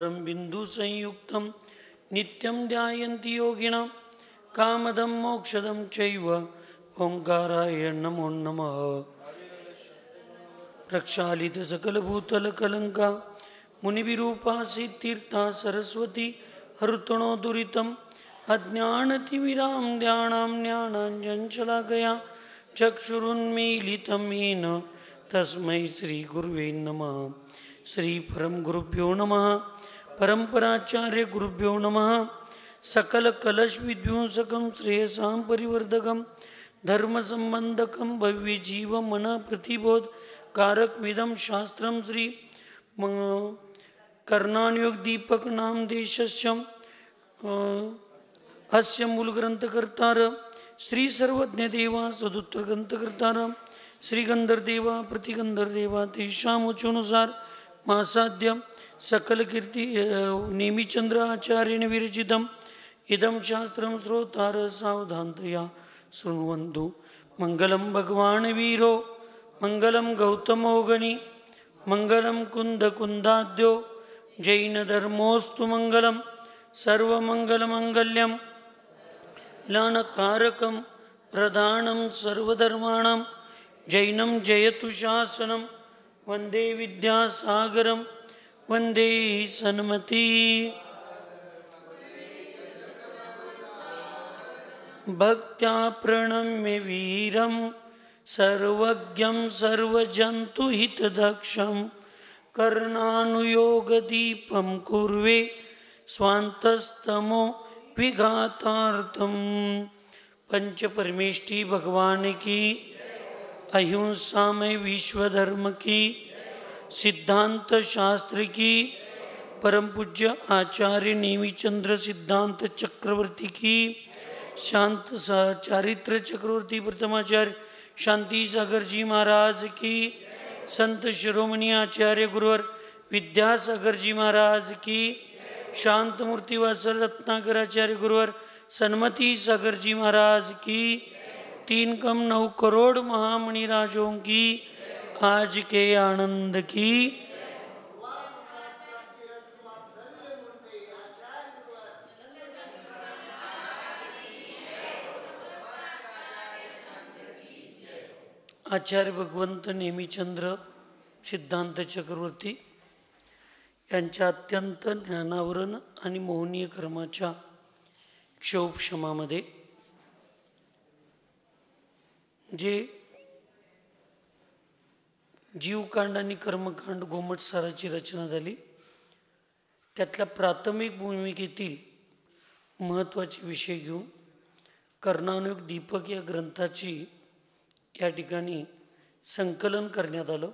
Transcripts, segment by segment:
बिंदु संयुक्तं नित्यं ध्यायन्ति योगिनः कामदं मोक्षदं चैव ओंकाराय नमो नमः। प्रक्षालित सकलभूतलकलंका मुनिविरूपा सिद्धीर्था सरस्वती हरुतणो दुरितम् अज्ञानतिमिरां ध्यानां ज्ञानाञ्जनशलाकया चक्षुरुन्मीलितं येन तस्मै श्रीगुरुवे नमः। श्री परम गुरुभ्यो नमः। परंपराचार्य गुरुभ्यो नमः। सकल कलश विध्वंसकं श्रेयसां परिवर्धकं धर्म संबंधकं भव्य जीव मन प्रतिबोध कारकमिदं शास्त्रं श्री कर्णानुयोग दीपक नाम देशस्य अस्य मूल ग्रंथकर्तार श्री सर्वज्ञ देवा सदुत्तर ग्रंथकर्तार श्री गंधर्देवा प्रतिगंधर्देवा तेषामुचोनुसार मासाद्य सकल कीर्ति नेमिचंद्र आचार्येण विरचितम् इदं शास्त्रं श्रोतार सावधानतया शृण्वन्तु। मंगलं भगवान् वीरो मंगलं गौतमोगनि मंगलं कुन्दकुन्दाद्यो जैनधर्मोऽस्तु मंगलं सर्वमंगलमंगल्यं लानकारकं प्रधानं सर्वधर्माणां जैनं जयतु शासनं वंदे विद्यासागरं वंदे सन्मति। भक्त्या प्रणम्य वीरं सर्वज्ञं सर्वजन्तुहितदक्षं कर्णानुयोगदीपं कुर्वे स्वान्तस्तमो विघातार्थं। पंच परमेष्टि भगवान की, अहिंसा में विश्व धर्म की, सिद्धांत शास्त्र की, परम पूज्य आचार्य नेमिचंद्र सिद्धांत चक्रवर्ती की, शांत चारित्र चक्रवर्ती प्रथमाचार्य शांति सागर जी महाराज की, संत शिरोमणि आचार्य गुरुवर विद्यासागर जी महाराज की, शांत मूर्ति वासल रत्नाकर आचार्य गुरुवर सन्मति सागर जी महाराज की, 3 कम 9 करोड़ महामणिराजों की आज के आनंद की। आचार्य भगवंत नेमिचंद्र सिद्धांत चक्रवर्ती यांच्या अत्यंत ज्ञानावरण आणि मोहनीय कर्माच्या क्षोभक्षमामध्ये जे जीवकांड आणि कर्मकांड गोमटसाराची रचना झाली, त्यातल्या प्राथमिक भूमिकेतील महत्त्वाचे विषय घेऊन कर्णानुयोग दीपक या ग्रंथाची या ठिकाणी संकलन करण्यात आलं।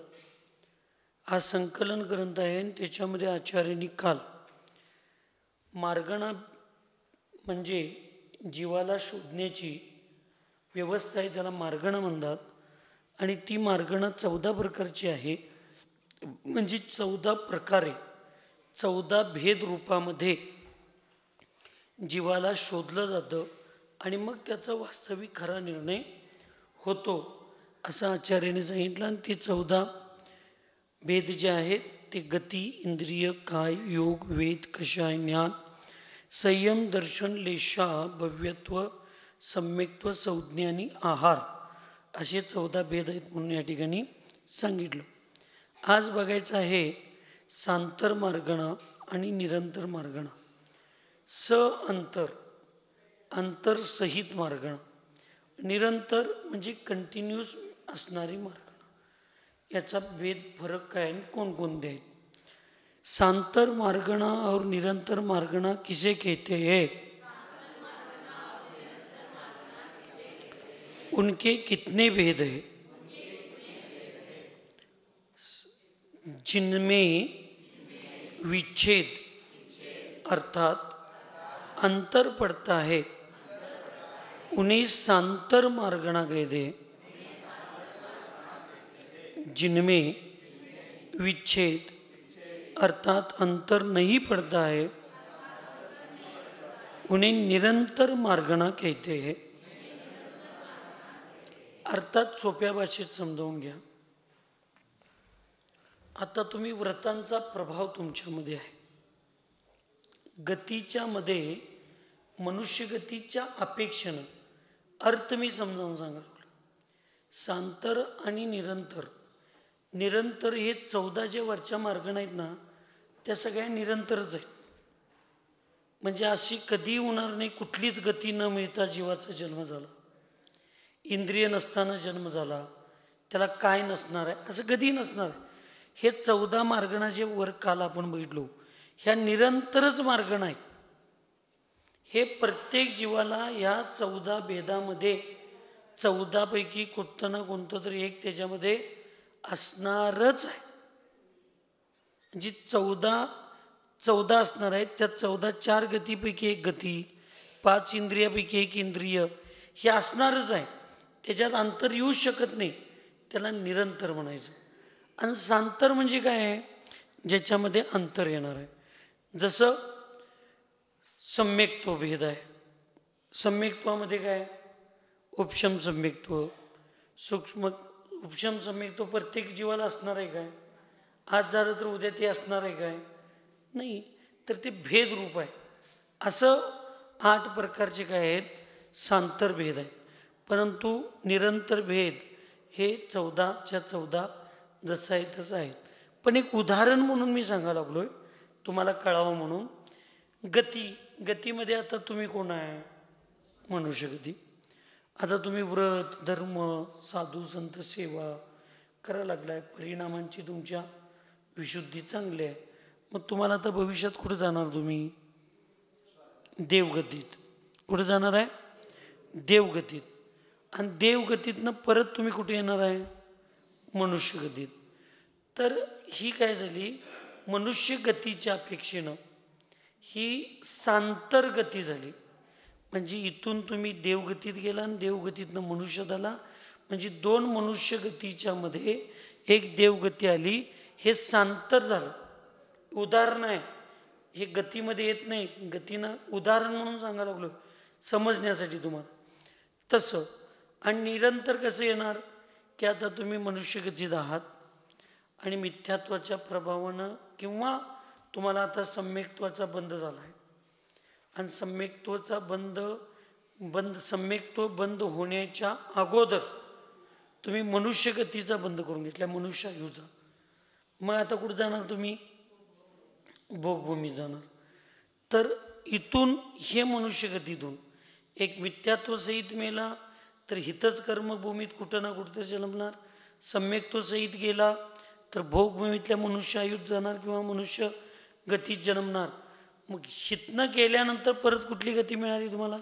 हा संकलन ग्रंथ आहे आणि त्याच्यामध्ये आचार्यांनी काल मार्गणा म्हणजे जीवाला शोधण्याची व्यवस्था आहे, त्याला मार्गणा म्हणतात। आणि ती मार्गणा 14 प्रकारची आहे, म्हणजे 14 प्रकारे 14 भेद रूपामध्ये जीवाला शोधलं जातं आणि मग त्याचा वास्तविक खरा निर्णय होतो असं आचार्याने सांगितलं। आणि ते 14 भेद जे आहेत ते गती, इंद्रिय, काय, योग, वेद, कषाय, ज्ञान, संयम, दर्शन, लेशा, भव्यत्व, सम्यक्त्व, संज्ञानी, आहार असे 14 भेद आहेत म्हणून या ठिकाणी सांगितलं। आज बघायचं आहे सांतर मार्गणा आणि निरंतर मार्गणा, अंतर सहित मार्गणा, निरंतर म्हणजे कंटिन्यूस असणारी मार्गणा। याचा भेद फरक काय आणि कोणकोणते आहेत? सांतर मार्गणा और निरंतर मार्गणा किसे कहते हैं? उनके कितने भेद हैं? जिनमें विच्छेद अर्थात अंतर पड़ता है उन्हें सांतर मार्गणा कहते हैं। जिनमें विच्छेद अर्थात अंतर नहीं पड़ता है उन्हें निरंतर मार्गणा कहते हैं। अर्थात सोप्या भाषेत समजावून घ्या। आता तुम्ही व्रतांचा प्रभाव तुमच्यामध्ये आहे, गतीच्या मध्ये मनुष्यगतीच्या अपेक्षेनं अर्थ मी समजावून सांगायला लागलो. सांतर आणि निरंतर. निरंतर हे 14 जे वरच्या मार्ग आहेत ना, त्या सगळ्या निरंतरच आहेत. म्हणजे अशी कधी होणार नाही कुठलीच गती न मिळता जीवाचा जन्म झाला, इंद्रिय नसताना जन्म झाला, त्याला काय नसणार आहे असं कधी नसणार आहे. हे 14 मार्गणा जे वर काल आपण बघितलो, ह्या निरंतरच मार्गण आहेत. हे प्रत्येक जीवाला ह्या 14 भेदामध्ये 14 पैकी कोणतं ना कोणतं तरी एक त्याच्यामध्ये असणारच आहे. जी 14 असणार आहेत, त्या 14 4 गतीपैकी एक गती, 5 इंद्रियापैकी एक इंद्रिय, हे असणारच आहे. त्याच्यात अंतर येऊ शकत नाही. त्याला निरंतर म्हणायचं. आणि सांतर म्हणजे काय आहे? ज्याच्यामध्ये अंतर येणार आहे. जसं सम्यक्त्व भेद आहे. सम्यक्त्वामध्ये काय? उपशम सम्यक्त्व, सूक्ष्म उपशम सम्यक्त्व प्रत्येक जीवाला असणार आहे काय? आज झालं तर उद्या ते असणार आहे काय? नाही. तर ते भेद रूप आहे. असं 8 प्रकारचे काय आहेत? सांतर भेद आहेत. परंतु निरंतर भेद हे 14च्या 14 जसं आहे तसं आहेत. पण एक उदाहरण म्हणून मी सांगायला लागलोय तुम्हाला कळावं म्हणून. गतीमध्ये आता तुम्ही कोण आहे? मनुष्यगती. आता तुम्ही व्रत धर्म साधू संत सेवा करायला लागलाय, परिणामांची तुमच्या विशुद्धी चांगली आहे. मग तुम्हाला आता भविष्यात कुठं जाणार? तुम्ही देवगतीत. कुठं जाणार आहे? देवगतीत. आणि देवगतीतनं परत तुम्ही कुठे येणार आहे? मनुष्यगतीत. तर ही काय झाली? मनुष्यगतीच्या अपेक्षेनं ही सांतर गती झाली. म्हणजे इथून तुम्ही देवगतीत गेला आणि देवगतीतनं मनुष्यात आला. म्हणजे 2 मनुष्यगतीच्या मध्ये एक देवगती आली. हे सांतर झालं. उदाहरण आहे हे, गतीमध्ये येत नाही. गतीनं उदाहरण म्हणून सांगायला लागलो समजण्यासाठी तुम्हाला. तसं. आणि निरंतर कसं येणार? की आता तुम्ही मनुष्यगतीत आहात आणि मिथ्यात्वाच्या प्रभावानं किंवा तुम्हाला आता सम्यक्त्वाचा बंध झाला आहे. आणि सम्यक्त्वाचा सम्यक्त्व बंद होण्याच्या अगोदर तुम्ही मनुष्यगतीचा बंद करून घेतला, मनुष्यायुजा. मग आता कुठं जाणार तुम्ही? भोगभूमीत जाणार. तर इथून हे मनुष्यगतीतून एक मिथ्यात्वसहित मेला तर हितच कर्मभूमीत कुठं ना कुठं जन्मणार. सम्यक्त्वसहित गेला तर भोगभूमीतल्या मनुष्यायुत जाणार किंवा मनुष्य गतीत जन्मणार. मग हितनं गेल्यानंतर परत कुठली गती मिळाली तुम्हाला?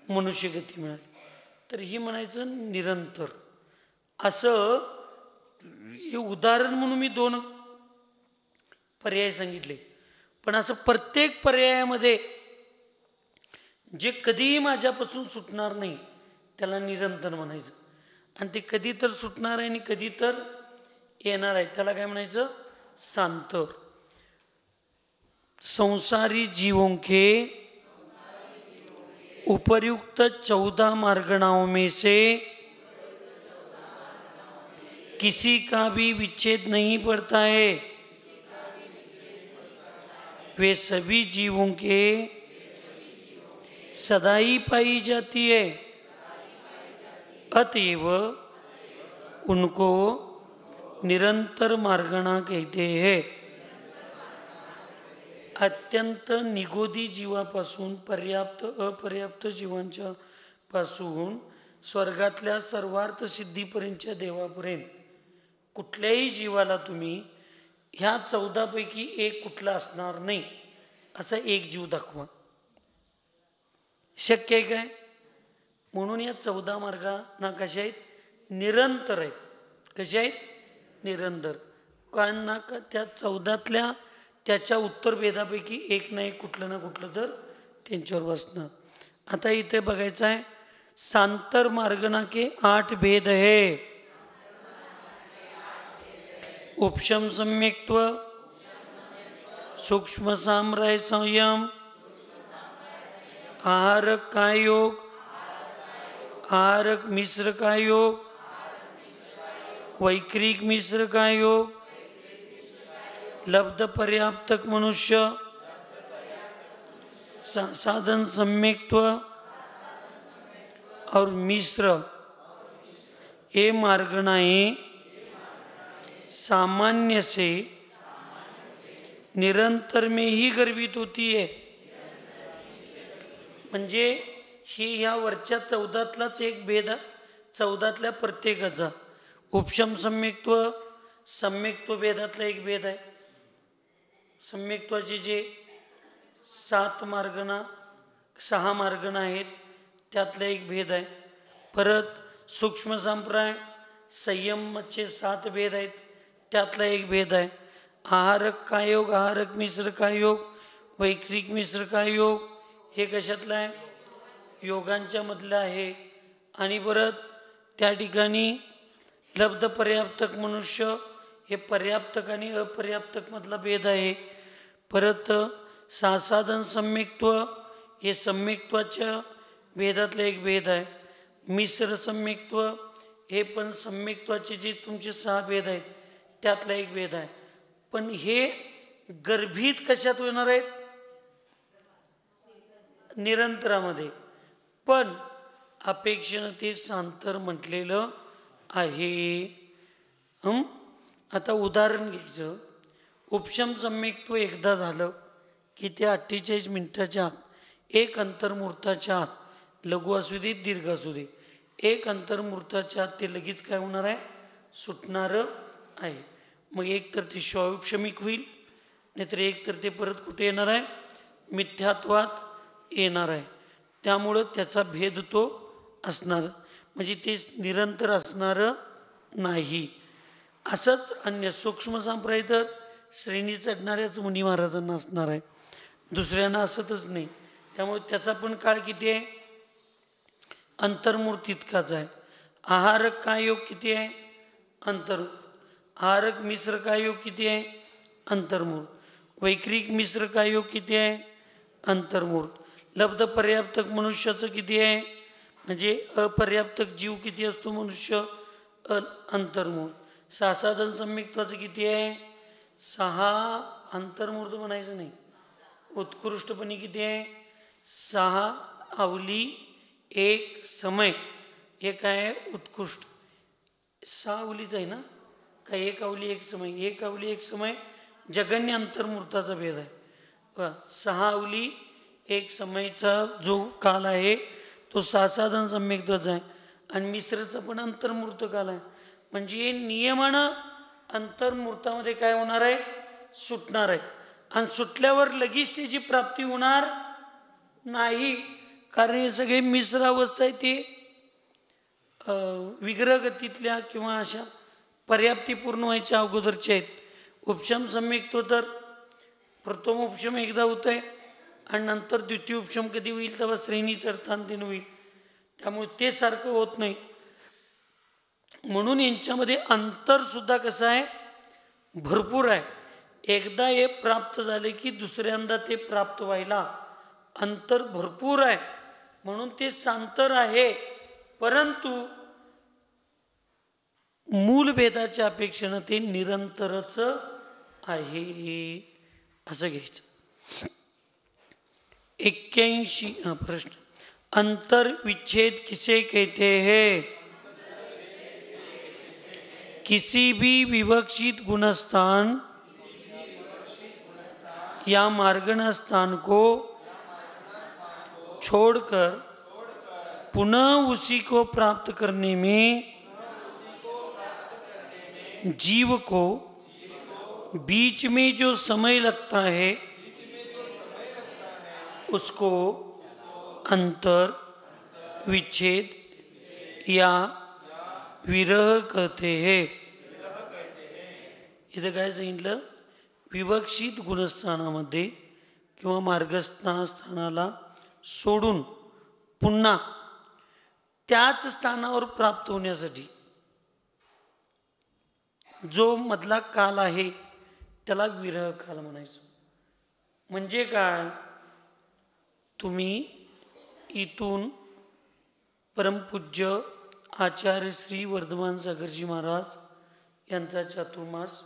मनुष्यगती मिळाली. तर ही म्हणायचं निरंतर. असं हे उदाहरण म्हणून मी 2 पर्याय सांगितले. पण असं प्रत्येक पर्यायामध्ये जे कधीही माझ्यापासून सुटणार नाही त्याला निरंतर म्हणायचं. आणि ते कधी तर सुटणार आहे आणि कधी तर येणार आहे त्याला काय म्हणायचं? सांतर. संसारी जीवों के उपर्युक्त 14 मार्गणाओं में से किसी का भी विच्छेद नहीं पड़ता है. वे सभी जीवों के सदा ही पाई जाती है. अतएव उनको निरंतर मार्गणा कहते हैं. अत्यंत निगोदी जीवापासून पर्याप्त अपर्याप्त जीवांच्या पासून स्वर्गातल्या सर्वार्थ सिद्धीपर्यंतच्या देवापर्यंत कुठल्याही जीवाला तुम्ही ह्या 14 पैकी एक कुठला असणार नाही असा एक जीव दाखवा. शक्य आहे काय? म्हणून या 14 मार्गांना कशा आहेत? निरंतर आहेत. कशा आहेत? निरंतर. कारण ना त्या 14तल्या त्याच्या उत्तर भेदापैकी एक नाही कुठलं ना कुठलं तर त्यांच्यावर बसणार. आता इथे बघायचं आहे सांतर मार्गना के 8 भेद है. उपशम सम्यक्त्व, सूक्ष्म साम्राय संयम, आहारक का योग, आहारक मिश्र का योग, वैक्रिक मिश्र का योग, लब्ध पर्याप्तक मनुष्य, साधन सम्यक्त्व और मिश्र ये मार्गणाएं सामान्य से निरंतर में ही गर्भित होती है. म्हणजे ही ह्या वरच्या 14तलाच एक भेद, 14तल्या प्रत्येकाचा उपशम सम्यक्त्व सम्यक्त्व भेदातला एक भेद आहे. सम्यक्त्वाचे जे 7 मार्गणा 6 मार्गणा आहेत त्यातला एक भेद आहे. परत सूक्ष्म संप्राय संयमचे 7 भेद आहेत त्यातला एक भेद आहे. आहारक काय योग, आहारक मिश्र काय योग, वैक्रिक मिश्र काय योग, हे कशातलं आहे? योगांच्या मधलं आहे. आणि परत त्या ठिकाणी लब्ध पर्याप्तक मनुष्य हे पर्याप्तक आणि अपर्याप्तक मधला भेद आहे. परत सासाधन सम्यक्त्व हे सम्यक्त्वाच्या भेदातला एक भेद आहे. मिश्र सम्यक्त्व हे पण सम्यक्त्वाचे जे तुमचे 6 भेद आहेत त्यातला एक भेद आहे. पण हे गर्भित कशात होणार आहेत? निरंतरामध्ये. पण अपेक्षेनं ते सांतर म्हटलेलं आहे. आता उदाहरण घ्यायचं. उपशम सम्यक्त्व एकदा झालं की ते 48 मिनिटाच्या आत एक अंतर्मुहूर्ताच्या आत, लघु असू दे दीर्घ असू दे, एक अंतर्मुहूर्ताच्या आत ते लगेच काय होणार आहे? सुटणारं आहे. मग एक तर ते स्वायुपशमिक होईल, नाहीतर एक तर ते परत कुठे येणार आहे? मिथ्यात्वात येणार आहे. त्यामुळं त्याचा भेद तो असणार, म्हणजे ते निरंतर असणारं नाही. असंच अन्य सूक्ष्म संप्रदाय तर श्रेणी चढणाऱ्याच मुनी महाराजांना असणार आहे, दुसऱ्यांना असतच नाही. त्यामुळे त्याचा पण काळ किती आहे? अंतर्मुहूर्त इतकाच आहे. आहारक काय योग किती आहे? अंतर्मुहूर्त. आहारक मिश्र काय योग किती आहे? अंतर्मुहूर्त. वैक्रिक मिश्र काय योग किती आहे? अंतर्मुहूर्त. लब्ध पर्याप्तक मनुष्याचं किती आहे? म्हणजे अपर्याप्तक जीव किती असतो मनुष्य? अंतर्मुहूर्त. सासाधन सम्यक्त्वाचं किती आहे? 6. अंतर्मुहूर्त म्हणायचं नाही, उत्कृष्टपणे किती आहे? 6 अवली 1 समय. हे काय आहे? उत्कृष्ट. 6 अवलीच आहे ना? काय 1 अवली 1 समय? 1 अवली 1 समय जगन्य अंतर्मुहूर्ताचा भेद आहे. 6 अवली 1 समयचा जो काल आहे तो सासाधन सम्यक्त्वाचा आहे. आणि मिश्रचा पण अंतर्मुहूर्त काल आहे. म्हणजे नियमानं अंतर्मुहूर्तामध्ये काय होणार आहे? सुटणार आहे. आणि सुटल्यावर लगेच त्याची प्राप्ती होणार नाही, कारण हे सगळे मिश्र अवस्था आहे. ते विग्रहगतीतल्या किंवा अशा पर्याप्ती पूर्ण व्हायच्या अगोदरचे आहेत. उपशम सम्यक्त्व तर प्रथम उपशम एकदा होत आहे आणि नंतर द्वितीय उपशम कधी होईल तेव्हा श्रेणी चढताना होईल. त्यामुळे ते सारखं होत नाही. म्हणून यांच्यामध्ये अंतरसुद्धा कसं आहे? भरपूर आहे. एकदा हे प्राप्त झाले की दुसऱ्यांदा ते प्राप्त व्हायला अंतर भरपूर आहे. म्हणून ते सांतर आहे. परंतु मूल भेदाच्या अपेक्षेनं ते निरंतरच आहे असं घ्यायचं. 81 प्रश्न. अंतर विच्छेद किसे कहते हैं? किसी भी विवक्षित गुणस्थान या मार्गण स्थान को छोड़कर पुनः उसी को प्राप्त करने में जीव को बीच में जो समय लगता है उसको अंतर विच्छेद या विरह कहते हैं. इथं काय सांगितलं? विवक्षित गुणस्थानामध्ये किंवा मार्गस्थानाला सोडून पुन्हा त्याच स्थानावर प्राप्त होण्यासाठी जो मधला काल आहे त्याला विरह काल म्हणायचं. म्हणजे काय? तुम्ही इथून परमपूज्य आचार्य श्री वर्धमान सागरजी महाराज यांचा चातुर्मास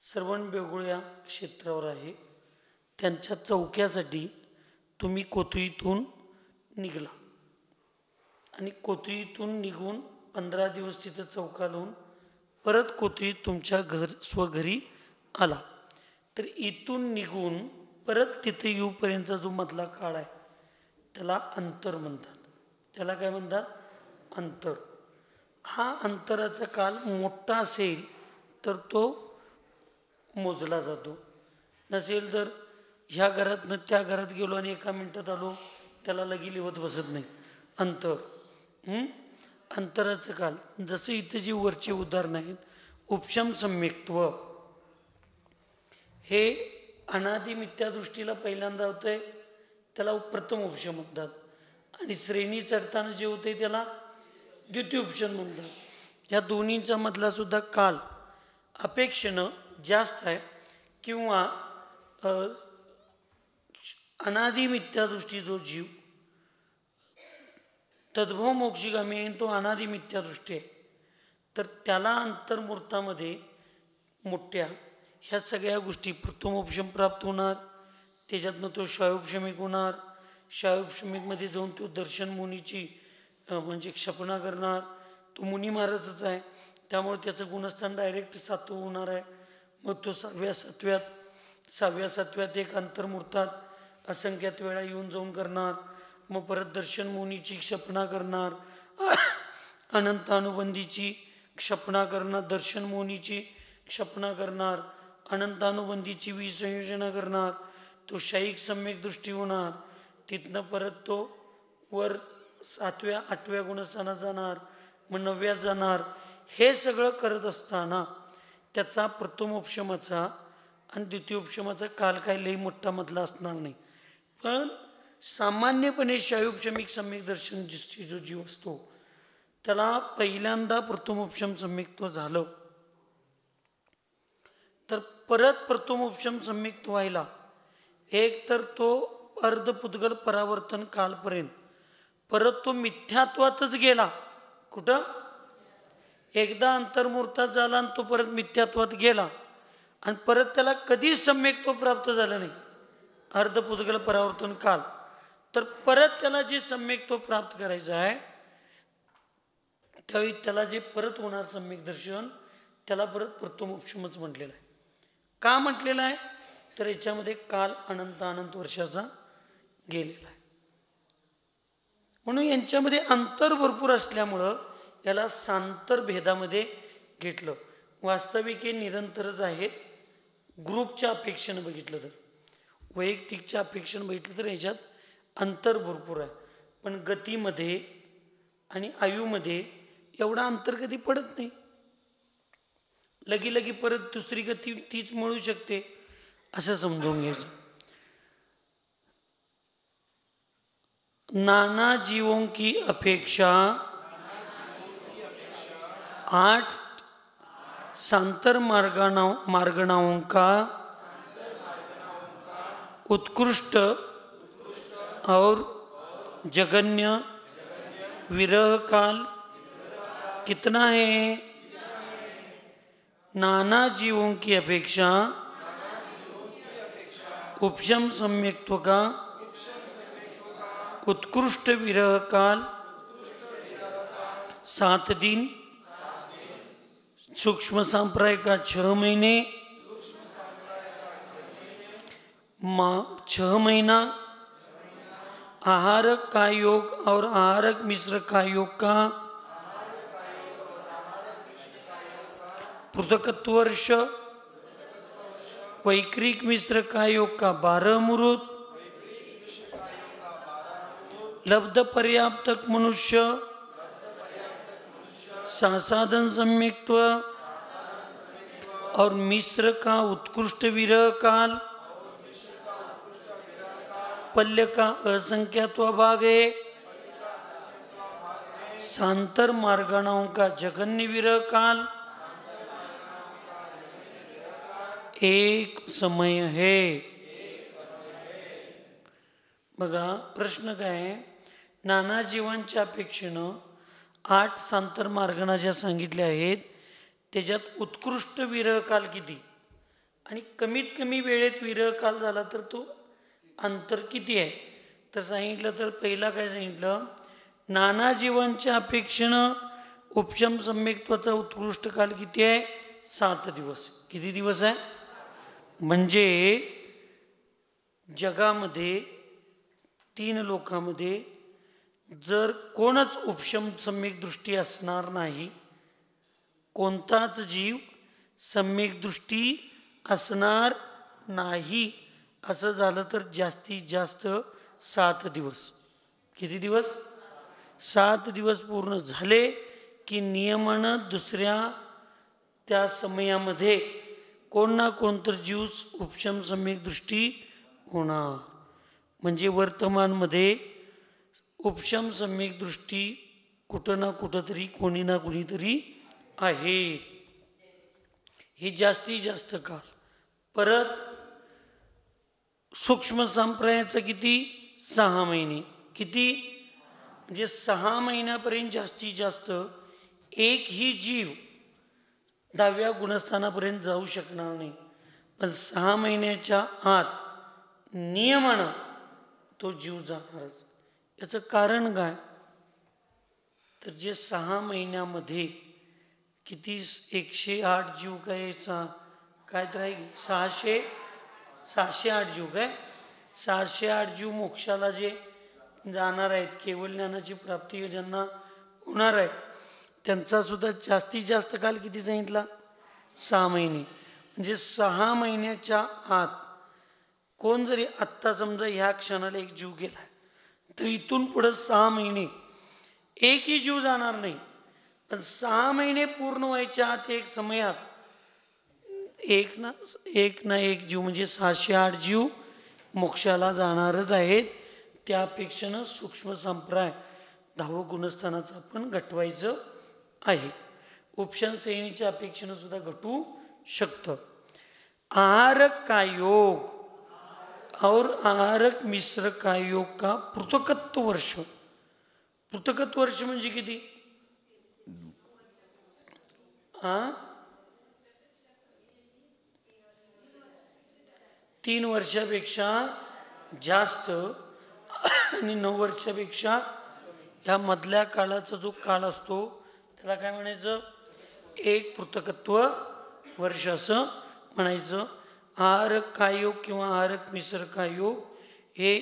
श्रवण बेगुळ्या क्षेत्रावर आहे. त्यांच्या चौक्यासाठी तुम्ही कोथळीतून निघला आणि कोथळीतून निघून 15 दिवस तिथं चौका लावून परत कोथळीत तुमच्या स्वघरी आला, तर इथून निघून परत तिथे येऊपर्यंतचा जो मधला काळ आहे त्याला अंतर म्हणतात. त्याला काय म्हणतात? अंतर. हा अंतराचा काल मोठा असेल तर तो मोजला जातो, नसेल तर ह्या घरातनं त्या घरात गेलो आणि 1 मिनिटात आलो त्याला लगी लिहत बसत नाही. अंतर, अंतराचं काल. जसं इथे जी वरची उदाहरणं आहेत, उपशम सम्यक्त्व हे अनादि मिथ्या दृष्टीला पहिल्यांदा होतंय, त्याला प्रथम उपशम म्हणतात. आणि श्रेणी चढताना जे होते त्याला द्वितीय उपशम म्हणतात. या दोन्हींचा मधला सुद्धा काल अपेक्षेनं जास्त आहे, किंवा अनादि मिथ्या दृष्टी जो जीव तद्भव मोक्षगामी आहे तो अनादि मिथ्या दृष्टी आहे, तर त्याला अंतर्मुहूर्तामध्ये मोठ्या ह्या सगळ्या गोष्टी प्रथमोपशम प्राप्त होणार. त्याच्यातनं तो शायोपशमिक होणार. शायोपशमिकमध्ये जाऊन तो दर्शन मुनीची म्हणजे क्षपणा करणार. तो मुनी महाराजच आहे, त्यामुळे त्याचं गुणस्थान डायरेक्ट 7वं होणार आहे. मग तो 6व्या-7व्यात एक अंतर्मुहूर्तात असंख्यात वेळा येऊन जाऊन करणार. मग परत दर्शन मुनीची क्षपणा करणार, अनंत अनुबंधीची क्षपणा करणार, दर्शन मुनीची क्षपणा करणार, अनंत अनुबंधीची विसंयोजना करणार. तो शाईक सम्यक दृष्टी होणार. तिथनं परत तो वर 7व्या-8व्या गुणस्थानात जाणार, मग 9व्यात जाणार. हे सगळं करत असताना त्याचा प्रथमोपशमाचा आणि द्वितीयोपशमाचा काल काय लई मोठा मधला असणार नाही. पण सामान्यपणे शायोपशमिक सम्यक दर्शन दृष्टी जो जीव असतो त्याला पहिल्यांदा प्रथमोपशम सम्यक्त्व झालं तर परत प्रथमोपशम सम्यक्त्व व्हायला एक तर तो अर्धपुद्गल परावर्तन कालपर्यंत परत तो मिथ्यात्वातच गेला. कुठं? एकदा अंतर्मुहूर्तात झाला आणि तो परत मिथ्यात्वात गेला आणि परत त्याला कधीच सम्यक्त्व प्राप्त झालं नाही अर्धपुद्गल परावर्तन काल. तर परत त्याला जे सम्यक्त्व प्राप्त करायचं आहे त्यावेळी त्याला जे परत होणार सम्यक दर्शन त्याला परत प्रथमोपशमच म्हटलेलं आहे. का म्हटलेलं आहे? तर याच्यामध्ये काल अनंत अनंत वर्षाचा गेलेला आहे, म्हणून यांच्यामध्ये अंतर भरपूर असल्यामुळं याला सांतर भेदामध्ये घेतलं. वास्तविक हे निरंतरच आहेत. ग्रुपच्या अपेक्षेनं बघितलं तर, वैयक्तिकच्या अपेक्षेनं बघितलं तर याच्यात अंतर भरपूर आहे. पण गतीमध्ये आणि आयुमध्ये एवढा अंतर कधी पडत नाही. लगी परत दुसरी गती तीच मिळू शकते असं समजून घ्यायचं. नाना जीवों की अपेक्षा 8 सांतर मार्गणाओं का उत्कृष्ट और जगन्य विरह काल कितना है? नाना जीवों की अपेक्षा उपशम सम्यक्त्व का उत्कृष्ट विरह काल 7 दिन, सूक्ष्म सांप्राय का 6 महीने, 6 महीना आहारक का योग और आहारक मिश्र का योग का पृथकत्व वर्ष, वैक्रिक मिश्र का योग का 12 मुहूर्त, लब्ध पर्याप्तक मनुष्य सासाधन सम्यक्त्व और मिश्र का उत्कृष्ट विरह काल, पल्य का असंख्यात्व भाग है, सांतर मार्गणाओं का जगन्य विरह काल एक समय है. बघा प्रश्न काय आहे? नाना जीवांच्या अपेक्षेनं 8 सांतर मार्गणा ज्या सांगितल्या आहेत त्याच्यात उत्कृष्ट विरह काल किती आणि कमीत कमी वेळेत विरह काल झाला तर तो अंतर किती आहे? तर सांगितलं तर पहिला काय सांगितलं, नाना जीवांच्या अपेक्षेनं उपशम सम्यक्त्वाचा उत्कृष्ट काल किती आहे? 7 दिवस. किती दिवस आहे? म्हणजे जगामध्ये 3 लोकांमध्ये जर कोणच उपशम सम्यक दृष्टी असणार नाही, कोणताच जीव सम्यक दृष्टी असणार नाही, असं झालं तर जास्तीत जास्त 7 दिवस. किती दिवस? 7 दिवस पूर्ण झाले की नियमानं दुसऱ्या त्या समयामध्ये कोण ना कोणतर जीव उपशम सम्यक दृष्टी होणार. म्हणजे वर्तमानमध्ये उपशम सम्यक दृष्टी कुठं ना कुठंतरी कोणी ना कोणीतरी आहे. ही जास्तीत जास्त काळ. परत सूक्ष्म संप्रदायाचं किती? 6 महिने. किती? म्हणजे 6 महिन्यापर्यंत जास्तीत जास्त एकही जीव 10व्या गुणस्थानापर्यंत जाऊ शकणार नाही. पण 6 महिन्याच्या आत नियमानं तो जीव जाणारच. याचं कारण काय? तर जे 6 महिन्यामध्ये किती 108 जीव काय काय तर आहे 608 जीव काय 608 जीव मोक्षाला जे जाणार आहेत, केवळ ज्ञानाची प्राप्ती ज्यांना होणार आहे, त्यांचा सुद्धा जास्तीत जास्त काल किती सांगितला? 6 महिने. म्हणजे 6 महिन्याच्या आत कोण जरी आत्ता समजा ह्या क्षणाला एक जीव गेला तर इथून पुढं 6 महिने एकही जीव जाणार नाही. पण 6 महिने पूर्ण व्हायच्या आत एक समयात एक ना एक जीव म्हणजे 608 जीव मोक्षाला जाणारच आहेत. त्यापेक्षानं सूक्ष्म संप्रदाय 10वं गुणस्थानाचं आपण घटवायचं आहे. उपशम श्रेणीच्या अपेक्षेनं सुद्धा घटू शकतं. आहारक का योग और आहारक मिश्र का योग का पृथकत्व वर्ष. पृथकत्व वर्ष म्हणजे किती? 3 वर्षापेक्षा जास्त आणि 9 वर्षापेक्षा ह्या मधल्या काळाचा जो काळ असतो त्याला काय म्हणायचं? एक पृथकत्व वर्ष असं म्हणायचं. आहारक कायोग किंवा आहारक मिश्र कायोग हे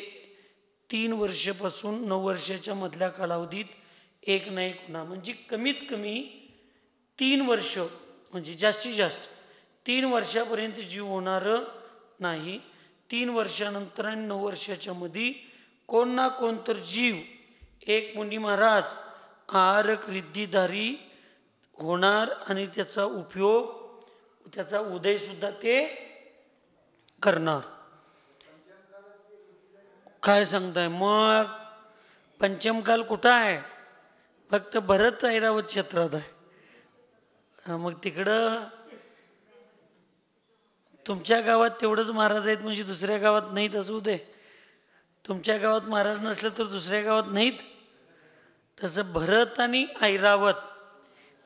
3 वर्षापासून 9 वर्षाच्या मधल्या कालावधीत एक ना एक होणार. म्हणजे कमीत कमी 3 वर्ष म्हणजे जास्तीत जास्त 3 वर्षापर्यंत जीव होणार नाही. 3 वर्षानंतर आणि 9 वर्षाच्या मध्ये कोण ना कोणतर जीव एक मुनी महाराज आहारक रिद्धिधारी होणार आणि त्याचा उपयोग त्याचा उदय सुद्धा ते करणार. काय सांगताय मग? पंचमकाल कुठं आहे? फक्त भरत ऐरावत क्षेत्रात आहे. मग तिकडं तुमच्या गावात तेवढंच महाराज आहेत म्हणजे दुसऱ्या गावात नाहीत असू दे. तुमच्या गावात महाराज नसलं तर दुसऱ्या गावात नाहीत. तसं भरत आणि ऐरावत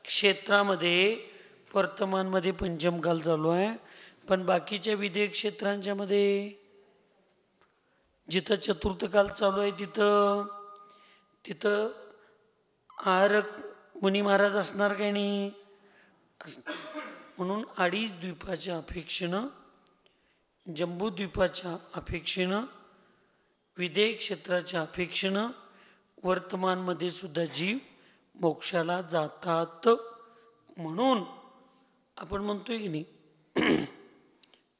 क्षेत्रामध्ये वर्तमानमध्ये पंचमकाल चालू आहे. पण बाकीच्या विदेश क्षेत्रांच्यामध्ये जिथं चतुर्थकाल चालू आहे तिथं आहारक मुनी महाराज असणार काही नाही. म्हणून 2.5 द्वीपाच्या अपेक्षेनं जम्बूद्वीपाच्या अपेक्षेनं विदेश क्षेत्राच्या अपेक्षेनं वर्तमानमध्ये सुद्धा जीव मोक्षाला जातात. म्हणून आपण म्हणतोय की नाही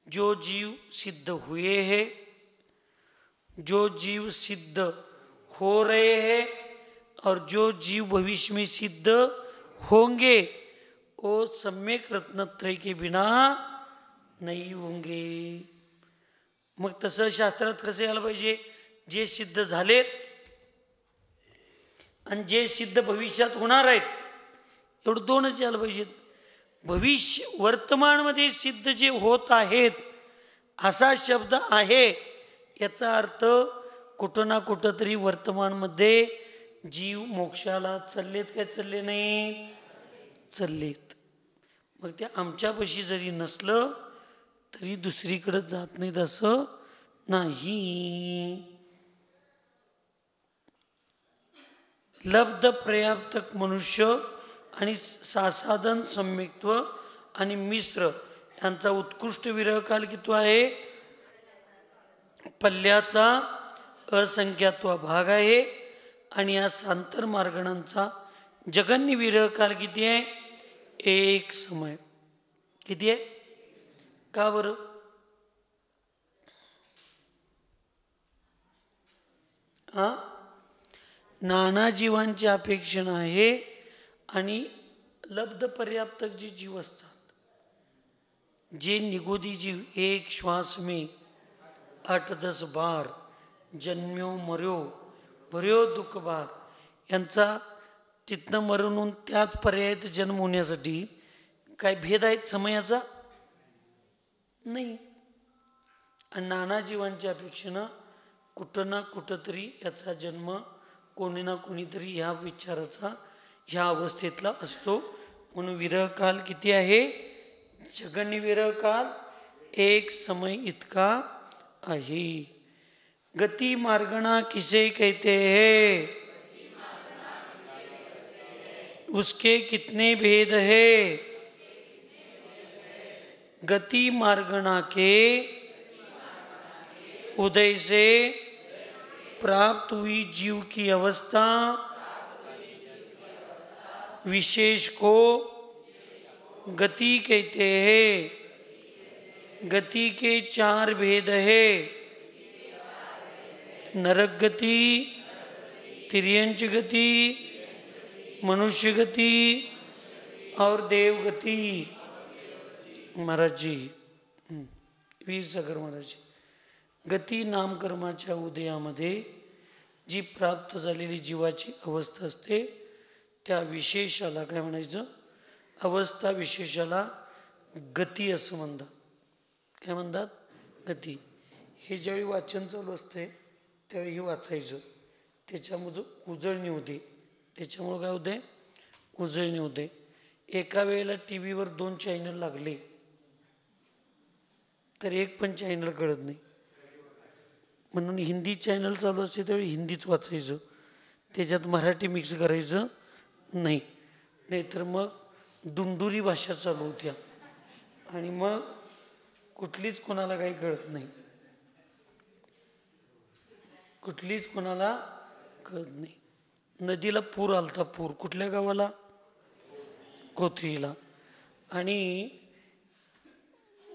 जो जीव सिद्ध हुए है, जो जीव सिद्ध हो रहे हैं और जो जीव भविष्य में सिद्ध होंगे वो सम्यक रत्नत्रय के बिना नहीं होंगे. मग तसं शास्त्रात कसं यायला पाहिजे? जे सिद्ध झालेत आणि जे सिद्ध भविष्यात होणार आहेत एवढं 2च यायला पाहिजेत. भविष्य वर्तमानमध्ये सिद्ध जे होत आहेत असा शब्द आहे. याचा अर्थ कुठं ना कुठं तरी वर्तमानमध्ये जीव मोक्षाला चाललेत काय चालले नाही? चाललेत. मग ते आमच्यापाशी जरी नसलं तरी दुसरीकडे जात नाहीत असं नाही. लब्ध पर्याप्तक मनुष्य आणि सासाधन सम्यक्त्व आणि मिश्र यांचा उत्कृष्ट विरह काल किती आहे? पल्ल्याचा असंख्यात्व भाग आहे. आणि या सांतर मार्गणांचा जगन्य विरह काल किती आहे? एक समय. किती आहे? का बरं? नाना जीवांची अपेक्षण आहे. आणि लब्ध पर्याप्तक जे जीव असतात, जे निगोदी जीव, एक श्वास में 8-10 बार जन्म्यो मर्यो भर्यो दुःख बार, यांचा तिथनं मरण होऊन त्याच पर्यायात जन्म होण्यासाठी काय भेद आहेत समयाचा? नाही. आणि नाना जीवांच्या अपेक्षेनं कुठं ना कुठंतरी याचा जन्म कोणी ना कोणीतरी ह्या विचाराचा ह्या अवस्थेतला असतो. म्हणून विरह काल किती आहे? जगन्य विरह काल एक समय इतका आहे. गति मार्गणा किसे कहते हैं? उसके कितने भेद है? गति मार्गणा के उदय से प्राप्त हुई जीव की अवस्था विशेष को गति कहते हैं. गति के 4 भेद है: नरक गति, तिर्यंच गति, मनुष्य गति और देव गति. महाराज जी, वीर सागर महाराज जी, गती नामकर्माच्या उदयामध्ये जी प्राप्त झालेली जीवाची अवस्था असते त्या विशेषाला काय म्हणायचं? अवस्था विशेषाला गती असं म्हणतात. काय म्हणतात? गती. हे ज्यावेळी वाचन चालू असते त्यावेळी हे वाचायचं. त्याच्यामुळे उजळणी होते. त्याच्यामुळं काय होते? उजळणी होते. एका वेळेला टी व्हीवर 2 चॅनल लागले तर एक पण चॅनल कळत नाही. म्हणून हिंदी चॅनल चालू असते त्यावेळी हिंदीच वाचायचं. त्याच्यात मराठी मिक्स करायचं नाही. नाहीतर मग डुंडुरी भाषा चालू होत्या आणि मग कुठलीच कोणाला काही कळत नाही. कुठलीच कोणाला कळत नाही. नदीला पूर आलता. पूर कुठल्या गावाला? कोथरीला. आणि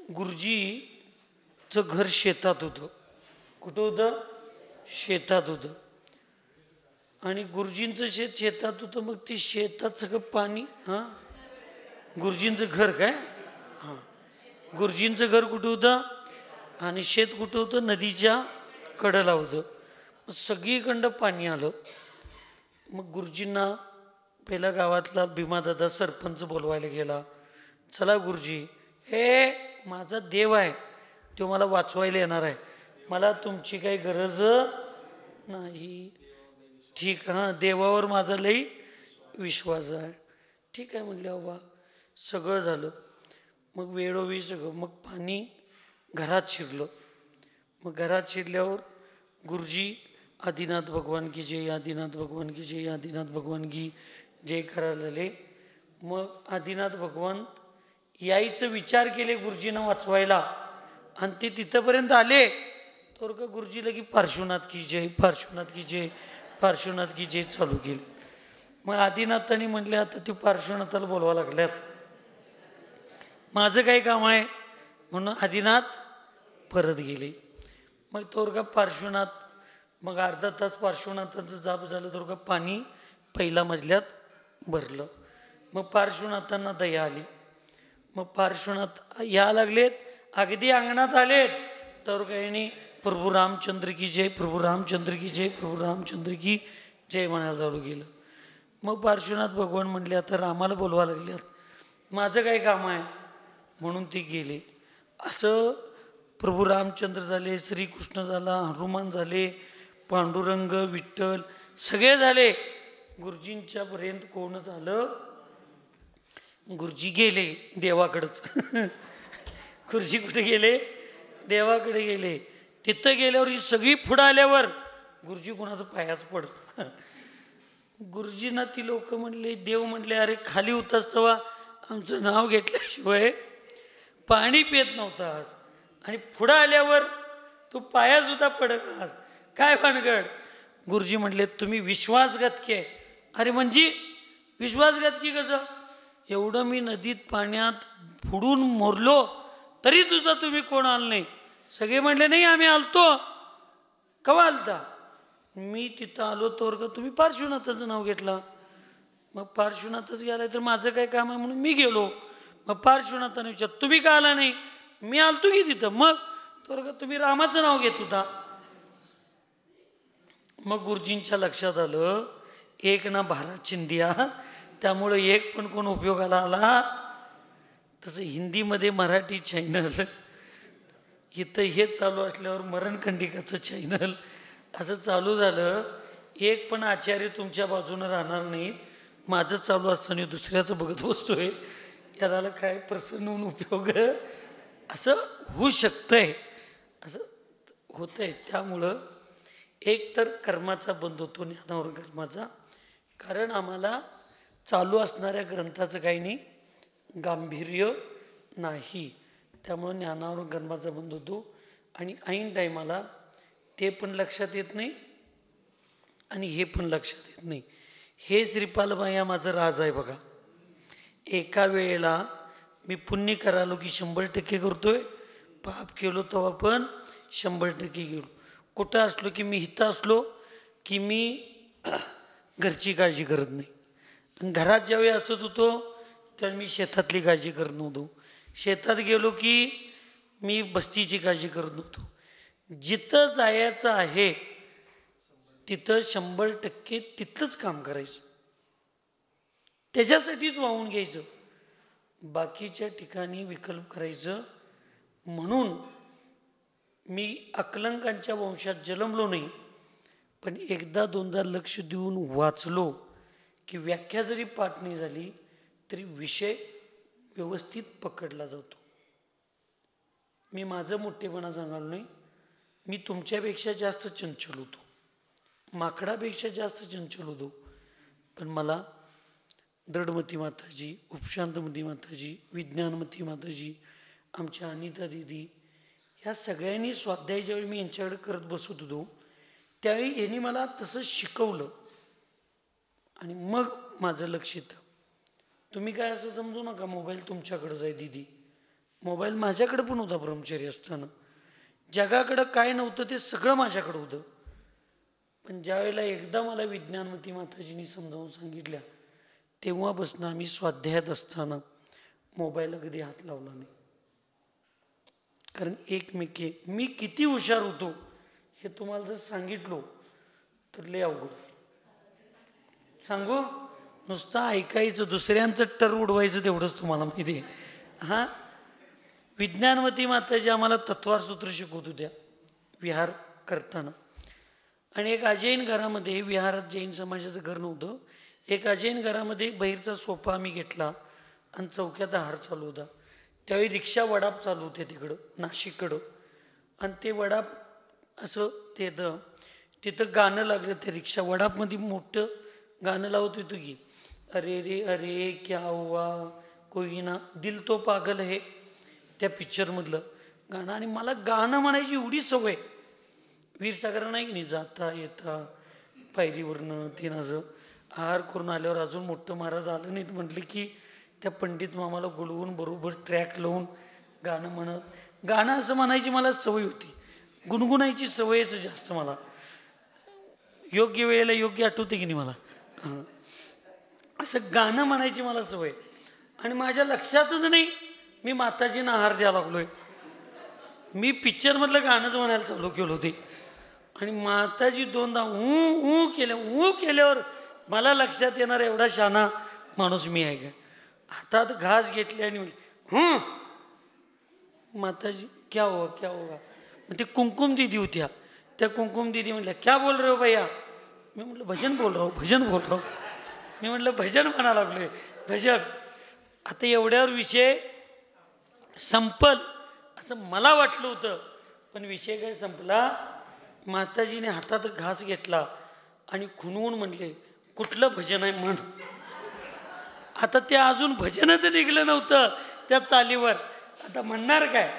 गुरुजीचं घर शेतात होतं. कुठं होतं? शेतात होतं. आणि गुरुजींचं शेत शेतात होतं. मग ते शेतात सगळं पाणी. गुरुजींचं घर काय? गुरुजींचं घर कुठं होतं आणि शेत कुठं होतं? नदीच्या कडेला होतं. सगळीकडं पाणी आलं. मग गुरुजींना पहिला गावातला भीमादादा सरपंच बोलवायला गेला. चला गुरुजी, हे माझा देव आहे, तो मला वाचवायला येणार आहे, मला तुमची काही गरज नाही. ठीक, देवावर माझा लई विश्वास आहे. ठीक आहे म्हणले. बाबा सगळं झालं. मग वेळोवेळी सगळं. मग पाणी घरात शिरलं. मग घरात शिरल्यावर गुरुजी आदिनाथ भगवान की जय, आदिनाथ भगवान की जय, आदिनाथ भगवान की जय करायला झाले. मग आदिनाथ भगवान यायचं विचार केले गुरुजींना वाचवायला. आणि ते तिथंपर्यंत आले तर का गुरुजी लगी पार्श्वनाथ की जय, पार्श्वनाथ की जय, पार्श्वनाथ की जय चालू केली. मग आदिनाथांनी म्हटले आता ते पार्श्वनाथाला बोलवा लागल्यात, माझं काही काम आहे. म्हणून आदिनाथ परत गेले. मग तोर का पार्श्वनाथ, मग अर्धा तास पार्श्वनाथांचं जाप झालं तर का पाणी पहिल्या मजल्यात भरलं. मग पार्श्वनाथांना दया आली. मग पार्श्वनाथ या लागलेत, अगदी अंगणात आलेत तर काही प्रभू रामचंद्र की जय, प्रभू रामचंद्र की जय, प्रभू रामचंद्र की जय म्हणायला चालू गेलं. मग पार्श्वनाथ भगवान म्हणले आता रामाला बोलवा लागल्यात, माझं काय काम आहे. म्हणून ते गेले. असं प्रभू रामचंद्र झाले, श्रीकृष्ण झाला, हनुमान झाले, पांडुरंग, विठ्ठल सगळे झाले. गुरुजींच्या पर्यंत कोण झालं? गुरुजी गेले देवाकडंच. गुरुजी कुठे गेले? देवाकडे गेले. तिथं गेल्यावर ही सगळी पुढं आल्यावर गुरुजी कोणाचं पायाच पडलं. गुरुजींना ती लोक म्हणले, देव म्हणले, अरे खाली होतास तेव्हा आमचं नाव घेतल्याशिवाय पाणी पित नव्हतास आणि पुढं आल्यावर तू पायासुद्धा पडत नास, काय भानगड? गुरुजी म्हणले, तुम्ही विश्वासघातकी आहे. अरे म्हणजे विश्वासघातकी कसं? एवढं मी नदीत पाण्यात बुडून मोरलो तरी तुझा तुम्ही कोण आलं नाही. सगळे म्हणले, नाही आम्ही आलतो. केव्हा आलता? मी तिथं आलो तोवर का तुम्ही पार्श्वनाथाचं नाव घेतला. मग पार्श्वनाथच गेलाय तर माझं काय काम आहे म्हणून मी गेलो. मग पार्श्वनाथाने विचार, तुम्ही का आला नाही? मी आलतो की तिथं. मग तोवर का तुम्ही रामाचं नाव घेत होता. मग गुरुजींच्या लक्षात आलं, एक ना भारा चिंदिया, त्यामुळं एक पण कोण उपयोगाला आला. तसं हिंदीमध्ये मराठी चॅनल, इथं हे चालू असल्यावर मरणखंडिकाचं चॅनल असं चालू झालं. एक पण आचार्य तुमच्या बाजूनं राहणार नाहीत. माझं चालू असताना दुसऱ्याचं बघत बसतोय, याला काय प्रसन्न होऊन उपयोग? असं होऊ शकतंय, असं होतंय. त्यामुळं एक तर कर्माचा बंध होतो, ज्ञानावर कर्माचा. कारण आम्हाला चालू असणाऱ्या ग्रंथाचं काही नाही, गांभीर्य नाही. त्यामुळं ज्ञानावर कर्माचा बंध होतो आणि ऐन टायमाला ते पण लक्षात येत नाही आणि हे पण लक्षात येत नाही. हे श्रीपालबाई माझं राज आहे बघा. एका वेळेला मी पुण्य करालो की 100% करतोय, पाप केलो तेव्हा पण 100% गेलो. कुठं असलो की मी इथं असलो की मी घरची काळजी करत नाही. आणि घरात ज्यावेळी असत होतो त्यावेळी मी शेतातली काळजी करत नव्हतो. शेतात गेलो की मी बस्तीची काळजी करत नव्हतो. जिथं जायचं आहे तिथं 100% तिथलंच काम करायचं, त्याच्यासाठीच वाहून घ्यायचं, बाकीच्या ठिकाणी विकल्प करायचं. म्हणून मी अकलंकांच्या वंशात जन्मलो नाही, पण एकदा दोनदा लक्ष देऊन वाचलो की व्याख्या जरी पाठ नाही झाली तरी विषय व्यवस्थित पकडला जातो. मी माझं मोठेपणा सांगालो नाही, मी तुमच्यापेक्षा जास्त चंचल होतो, माकडापेक्षा जास्त चंचल होतो. पण मला दृढमती माताजी, उपशांतमती माताजी, विज्ञानमती माताजी, आमच्या अनिता दिदी, ह्या सगळ्यांनी स्वाध्याय ज्यावेळी मी यांच्याकडे करत बसत होतो त्यावेळी यांनी मला तसं शिकवलं आणि मग माझं लक्ष येतं. तुम्ही काय असं समजू नका मोबाईल तुमच्याकडं जाय दिदी, मोबाईल माझ्याकडे पण होता ब्रह्मचर्य असताना. जगाकडं काय नव्हतं ते सगळं माझ्याकडं होतं. पण ज्यावेळेला एकदा मला विज्ञानमती माताजींनी समजावून सांगितल्या तेव्हापासून आम्ही स्वाध्यायात असताना मोबाईलला कधी हात लावला नाही. कारण मी किती हुशार होतो हे तुम्हाला जर सांगितलो तर लय अवघड. सांगू? नुसतं ऐकायचं, दुसऱ्यांचं टर उडवायचं तेवढंच तुम्हाला माहिती आहे. हां, विज्ञानमती माताजी आम्हाला तत्वार सूत्र शिकवत होत्या विहार करताना. आणि एक अजैन घरामध्ये, विहारात जैन समाजाचं घर नव्हतं, एक अजैन घरामध्ये बाहेरचा सोफा आम्ही घेतला आणि चौक्यात आहार चालू होता. त्यावेळी रिक्षा वडाप चालू होते तिकडं नाशिककडं. आणि ते वडाप असं ते तिथं गाणं लागलं. ते रिक्षा वडापमध्ये मोठं गाणं लावत होतं की अरे रे अरे क्या हुआ कोई ना दिल तो पागल है, त्या पिक्चरमधलं गाणं. आणि मला गाणं म्हणायची एवढी सवय. वीरसागर नाही की नाही, जाता येता पायरीवरनं ते नाजं आहार करून आल्यावर अजून मोठं महाराज आलं नाहीत म्हटलं की त्या पंडित मामाला बोलवून बरोबर ट्रॅक लावून गाणं म्हणत, गाणं असं म्हणायची मला सवय होती. गुणगुणायची सवयच जास्त मला. योग्य वेळेला योग्य आठवते की नाही मला, असं गाणं म्हणायची मला सवय. आणि माझ्या लक्षातच नाही मी माताजींना आहार द्यायला लागलोय. मी पिक्चरमधलं गाणंच म्हणायला चालू केलं होते. आणि माताजी दोनदा ऊ केल्यावर मला लक्षात येणार एवढा शाना माणूस मी आहे का. हातात घास घेतले आणि माताजी क्या होगा. ते कुमकुम दीदी होत्या, त्या कुमकुम दीदी म्हटल्या क्या बोल रहे हो भैया. मी म्हटलं भजन बोल रहा हूं. मी म्हटलं भजन म्हणा लागलोय, भजन. आता एवढ्यावर विषय संपल असं मला वाटलं होतं, पण विषय काय संपला. माताजीने हातात घास घेतला आणि खुणवून म्हटले कुठलं भजन आहे म्हण. आता ते अजून भजनच निघलं नव्हतं त्या चालीवर, आता म्हणणार काय.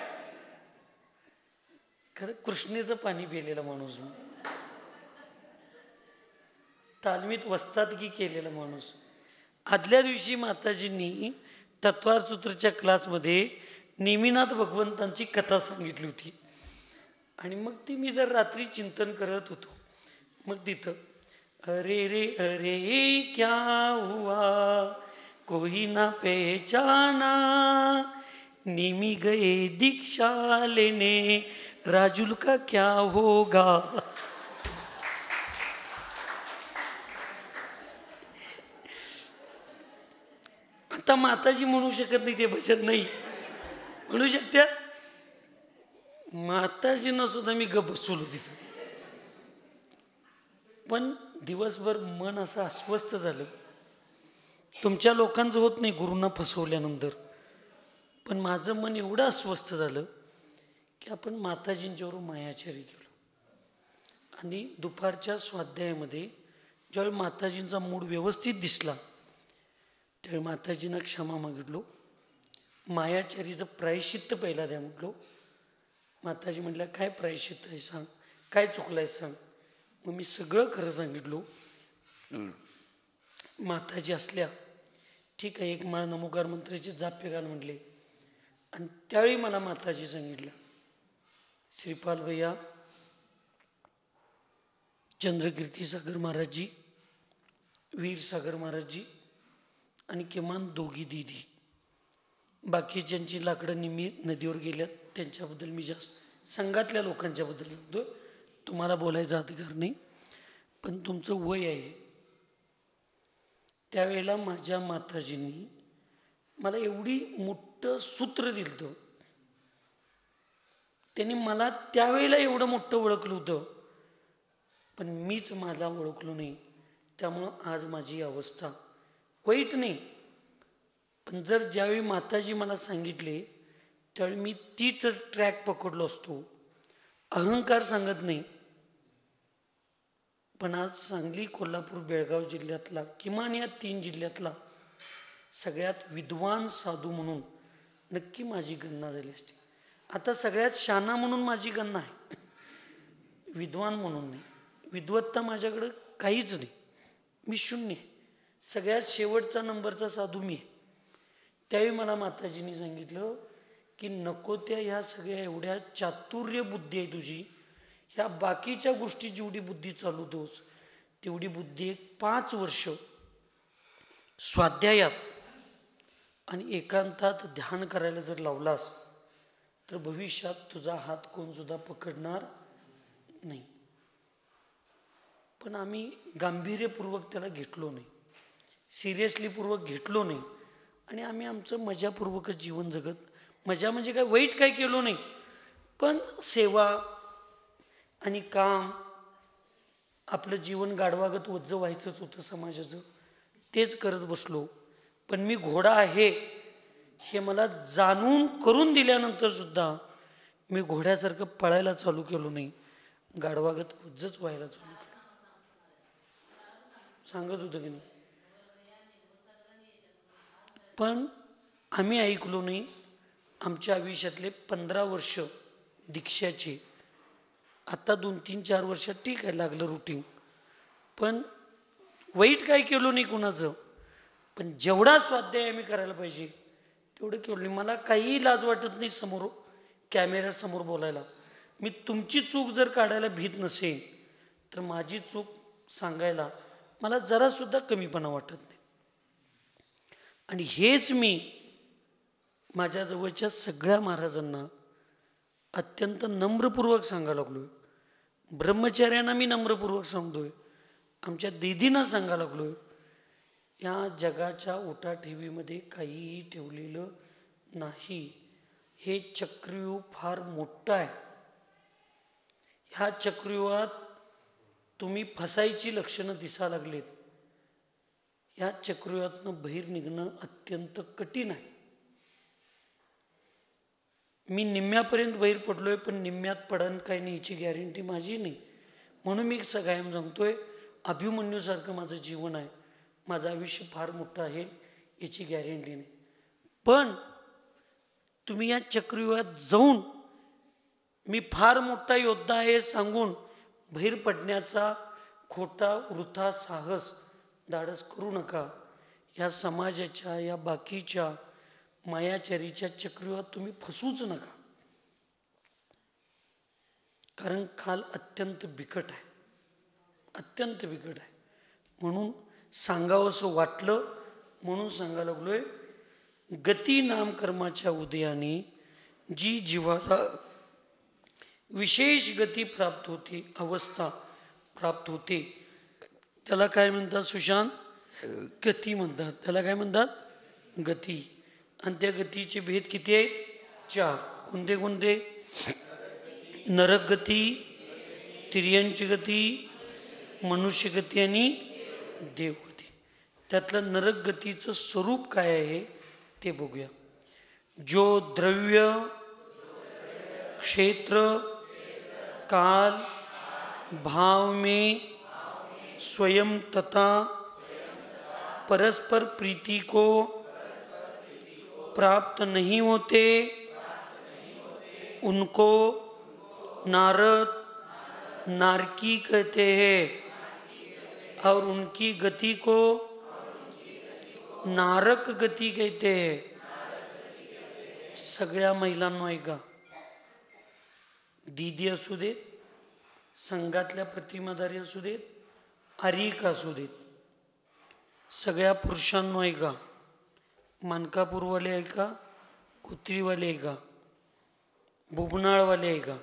खरं कृष्णेचं पाणी पिलेला माणूस, तालमीत वस्तादगी केलेला माणूस. आदल्या दिवशी माताजींनी तत्वार सूत्रच्या क्लासमध्ये नेमिनाथ भगवंतांची कथा सांगितली होती. आणि मग ती मी जर रात्री चिंतन करत होतो, मग तिथं अरे रे अरे क्या हुआ कोई ना पहचाना, नेमी गए दीक्षा लेने राजुल का क्या होगा. आता माताजी म्हणू शकत नाही ते भजन नाही म्हणू शकत्या. माताजींना सुद्धा मी गप्प बसवलो तिथं. पण दिवसभर मन असं अस्वस्थ झालं. तुमच्या लोकांचं होत नाही गुरूंना फसवल्यानंतर, पण माझं मन एवढं अस्वस्थ झालं की आपण माताजींच्यावर मायाचारी केलो. आणि दुपारच्या स्वाध्यायामध्ये ज्यावेळी माताजींचा मूड व्यवस्थित दिसला त्यावेळी माताजींना क्षमा मागितलो. मायाचारीचं प्रायश्चित्त पहिला द्या म्हटलो. माताजी म्हटल्या काय प्रायश्चित्त आहे सांग, काय चुकलं आहे सांग. मग मी सगळं खरं सांगितलो. माताजी असल्या ठीक आहे, एक माळ नमोकार मंत्राचे जाप्य घाल म्हटले. आणि त्यावेळी मला माताजी सांगितलं, श्रीपाल भैया, चंद्रकीर्ती सागर महाराजजी, वीर सागर महाराजजी आणि किमान दोघी दिदी, बाकीच्यांची लाकडं निम्मी नदीवर गेल्यात त्यांच्याबद्दल मी जास्त संघातल्या लोकांच्याबद्दल सांगतो. तुम्हाला बोलायचा अधिकार नाही, पण तुमचं वय आहे. त्यावेळेला माझ्या माताजींनी मला एवढी मोठं सूत्र दिलं. त्यांनी मला त्यावेळेला एवढं मोठं ओळखलं होतं, पण मीच मला ओळखलो नाही. त्यामुळं आज माझी अवस्था वाईट नाही. पण जर ज्यावेळी माताजी मला सांगितले त्यावेळी मी तीच ट्रॅक पकडलो असतो. अहंकार सांगत नाही, पण आज सांगली, कोल्हापूर, बेळगाव जिल्ह्यातला, किमान या 3 जिल्ह्यातला सगळ्यात विद्वान साधू म्हणून नक्की माझी गणना झाली असते. आता सगळ्यात शहाणा म्हणून माझी गणना आहे, विद्वान म्हणून नाही. विद्वत्ता माझ्याकडं काहीच नाही, मी शून्य आहे. सगळ्यात शेवटचा नंबरचा साधू मी आहे. त्यावेळी मला माताजींनी सांगितलं की नको त्या ह्या सगळ्या एवढ्या चातुर्य बुद्धी आहे तुझी, ह्या बाकीच्या गोष्टी जेवढी बुद्धी चालवतोस तेवढी बुद्धी 5 वर्ष स्वाध्यायात आणि एकांतात ध्यान करायला जर लावलास तर भविष्यात तुझा हात कोण सुद्धा पकडणार नाही. पण आम्ही गांभीर्यपूर्वक त्याला घेतलो नाही, सिरियसलीपूर्वक घेतलो नाही. आणि आम्ही आमचं मजापूर्वकच जीवन जगत, मजा म्हणजे काय वाईट काय केलो नाही, पण सेवा आणि काम, आपलं जीवन गाढवागत ओझं व्हायचंच होतं समाजाचं, तेच करत बसलो. पण मी घोडा आहे हे मला जाणून करून दिल्यानंतर सुद्धा मी घोड्यासारखं पळायला चालू केलो नाही, गाढवागत ओझंच व्हायला चालू केलं. सांगत होतं की नाही, पण आम्ही ऐकलो नाही. आमच्या आयुष्यातले 15 वर्ष दीक्षाचे, आता 2-3-4 वर्षात ठीक आहे लागलं रुटीन, पण वाईट काय केलो नाही कुणाचं. पण जेवढा स्वाध्याय आम्ही करायला पाहिजे तेवढं केलं नाही. मला काहीही लाज वाटत नाही समोर कॅमेऱ्यासमोर बोलायला. मी तुमची चूक जर काढायला भीत नसेल तर माझी चूक सांगायला मला जरासुद्धा कमीपणा वाटत नाही. आणि हेच मी माझ्या जवळच्या सगळ्या महाराजांना अत्यंत नम्रपूर्वक सांगायला लागलो आहे. ब्रह्मचार्यांना मी नम्रपूर्वक सांगतोय, आमच्या दीदींना सांगायला लागलो आहे, या जगाच्या उठाठेवीमध्ये काहीही ठेवलेलं नाही. हे चक्रव्यूह फार मोठं आहे. ह्या चक्रव्यूहात तुम्ही फसायची लक्षणं दिसा लागलीत. या चक्रव्यूहातनं बाहेर निघणं अत्यंत कठीण आहे. मी निम्म्यापर्यंत बाहेर पडलोय, पण निम्म्यात पडन काही नाही याची गॅरंटी माझी नाही. म्हणून मी सगळ्यांना सांगतोय, अभिमन्यूसारखं माझं जीवन आहे, माझं आयुष्य फार मोठं आहे याची गॅरंटी नाही. पण तुम्ही या चक्रव्यूहात जाऊन मी फार मोठा योद्धा आहे सांगून बाहेर पडण्याचा खोटा वृथा साहस धाडस करू नका. या समाजाच्या या बाकीच्या मायाचारीच्या चक्रव्यूहात तुम्ही फसूच नका. कारण काल अत्यंत बिकट आहे, अत्यंत बिकट आहे. म्हणून सांगावं असं वाटलं म्हणून सांगायला लागलोय. गती नामकर्माच्या उदयाने जी जीवाला विशेष गती प्राप्त होते, अवस्था प्राप्त होते, त्याला काय म्हणतात सुशांत? गती म्हणतात. त्याला काय म्हणतात? गती. आणि त्या गतीचे भेद किती आहेत? 4. कोणते कोणते? नरक गती, तिर्यंची गती, मनुष्य गती आणि देवगती. त्यातलं नरक गतीचं स्वरूप काय आहे ते बघूया. जो द्रव्य, क्षेत्र, काल, भाव में स्वयं तथा परस्पर प्रीति को प्राप्त नहीं होते, उनको नारद नारकी कहते हैं और उनकी गति को नारक गती कहते हैं. सगळ्या महिलांना ऐका, दीदी असू देत, संघातल्या प्रतिमाधारी असू देत, आरिक असू देत, सगळ्या पुरुषांना ऐका, मानकापूरवाले ऐका, कुत्रीवाले ऐका, बुबनाळवाले ऐका,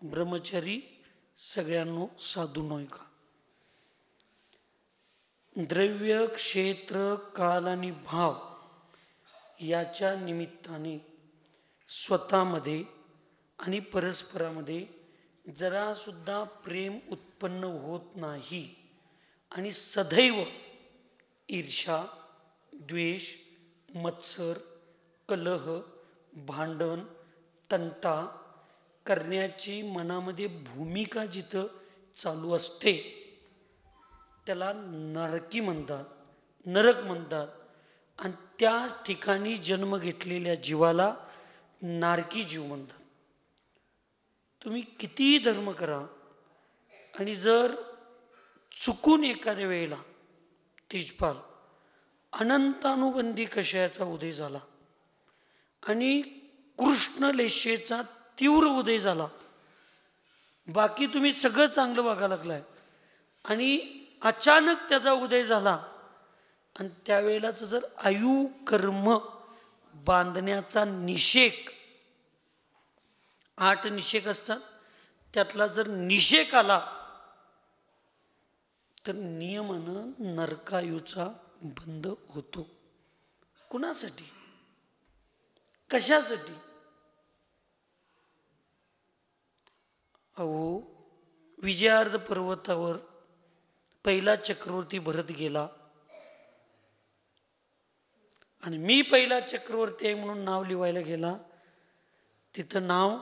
ब्रह्मचारी सगळ्यांनो साधूंनो ऐका. द्रव्य, क्षेत्र, काल आणि भाव याच्या निमित्ताने स्वतःमध्ये आणि परस्परामध्ये जरा सुद्धा प्रेम उत्पन्न होत नाही आणि सदैव ईर्ष्या, द्वेष, मत्सर, कलह, भांडण, तंटा करण्याची मनामध्ये भूमिका जिथं चालू असते त्याला नरकी म्हणतात, नरक म्हणतात. आणि त्या ठिकाणी जन्म घेतलेल्या जीवाला नारकी जीव म्हणतात. तुम्ही कितीही धर्म करा आणि जर चुकून एखाद्या वेळेला तेजपाल अनंतानुबंधी कषायाचा उदय झाला आणि कृष्णलेशेचा तीव्र उदय झाला, बाकी तुम्ही सगळं चांगलं वागायला लागलाय आणि अचानक त्याचा उदय झाला आणि त्यावेळेलाच जर आयु कर्म बांधण्याचा निषेक, 8 निषेक असतात, त्यातला जर निषेक आला तर नियमानं नरकायुचा बंद होतो. कुणासाठी? कशासाठी? अहो, विजयार्ध पर्वतावर पहिला चक्रवर्ती भरत गेला आणि मी पहिला चक्रवर्ती आहे म्हणून नाव लिहायला गेला. तिथं नाव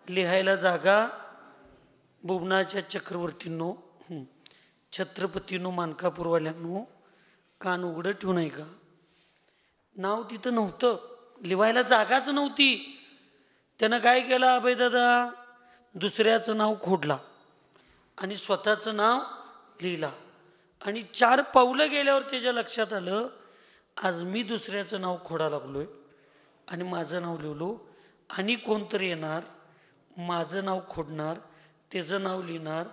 लिहायला जागा बुबनाच्या चक्रवर्तींनो, छत्रपतींनो, मानकापूरवाल्यांनो, कान उघडं ठेवू नये का? नाव तिथं नव्हतं, लिहायला जागाच नव्हती. त्यानं काय केलं अभयदादा? दुसऱ्याचं नाव खोडला आणि स्वतःचं नाव लिहिला. आणि 4 पावलं गेल्यावर त्याच्या लक्षात आलं, आज मी दुसऱ्याचं नाव खोडा लागलोय आणि माझं नाव लिहिलो, आणि कोणतरी येणार माझं नाव खोडणार, त्याचं नाव लिहिणार,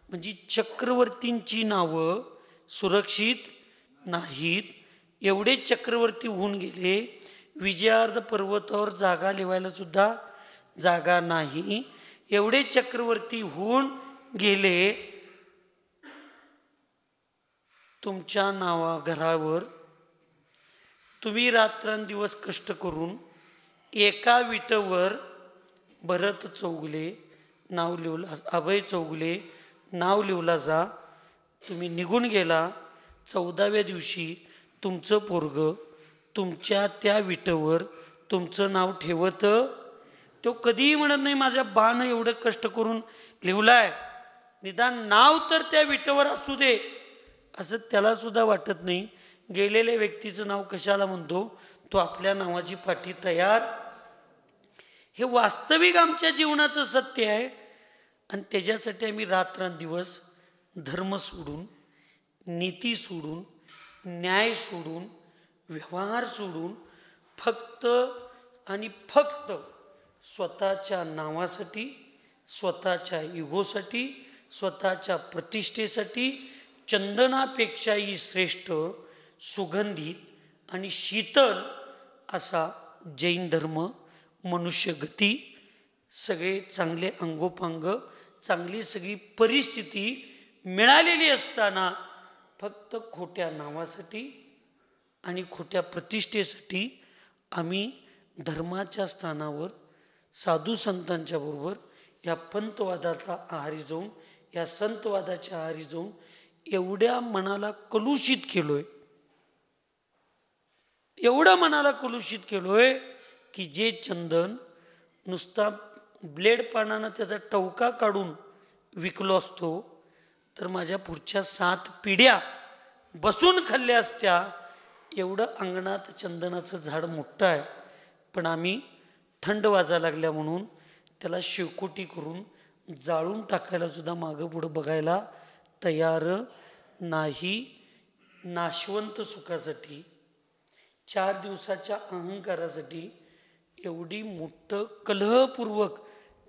म्हणजे चक्रवर्तींची नावं सुरक्षित नाहीत. एवढे चक्रवर्ती होऊन गेले, विजयार्ध पर्वतावर जागा लिहायला सुद्धा जागा नाही. एवढे चक्रवर्ती होऊन गेले, तुमच्या नावा घरावर तुम्ही रात्रंदिवस कष्ट करून एका विटेवर भरत चौगुले नाव लिवला, अभय चौगुले नाव लिवला जा. तुम्ही निघून गेला. 14व्या दिवशी तुमचं पोरगं तुमच्या त्या विटेवर तुमचं नाव ठेवतं. तो कधीही म्हणत नाही माझ्या बानं एवढं कष्ट करून लिवलाय निदान नाव तर त्या विटेवर असू दे असं त्याला सुद्धा वाटत नाही. गेलेल्या व्यक्तीचं नाव कशाला म्हणतो, तो आपल्या नावाची पाठी तयार. हे वास्तविक आमच्या जीवनाचं सत्य आहे. आणि त्याच्यासाठी आम्ही रात्रंदिवस धर्म सोडून, नीती सोडून, न्याय सोडून, व्यवहार सोडून फक्त आणि फक्त स्वतःच्या नावासाठी, स्वतःच्या इगोसाठी, स्वतःच्या प्रतिष्ठेसाठी चंदनापेक्षाही श्रेष्ठ, सुगंधित आणि शीतल असा जैन धर्म, मनुष्यगती, सगळे चांगले अंगोपांग, चांगली सगळी परिस्थिती मिळालेली असताना फक्त खोट्या नावासाठी आणि खोट्या प्रतिष्ठेसाठी आम्ही धर्माच्या स्थानावर साधू संतांच्या बरोबर या पंतवादाचा आहारी जाऊन, या संतवादाच्या आहारी जाऊन एवढ्या मनाला कलुषित केलोय, एवढं मनाला कलुषित केलोय की जे चंदन नुसता ब्लेड पानानं त्याचा टवका काढून विकलो असतो तर माझ्या पुढच्या 7 पिढ्या बसून खाल्ल्या असत्या. एवढं अंगणात चंदनाचं झाड मोठं आहे, पण आम्ही थंड वाजायला लागल्या म्हणून त्याला शेकोटी करून जाळून टाकायला सुद्धा मागं पुढं बघायला तयार नाही. नाशवंत सुखासाठी, 4 दिवसाच्या अहंकारासाठी एवढी मोठं कलहपूर्वक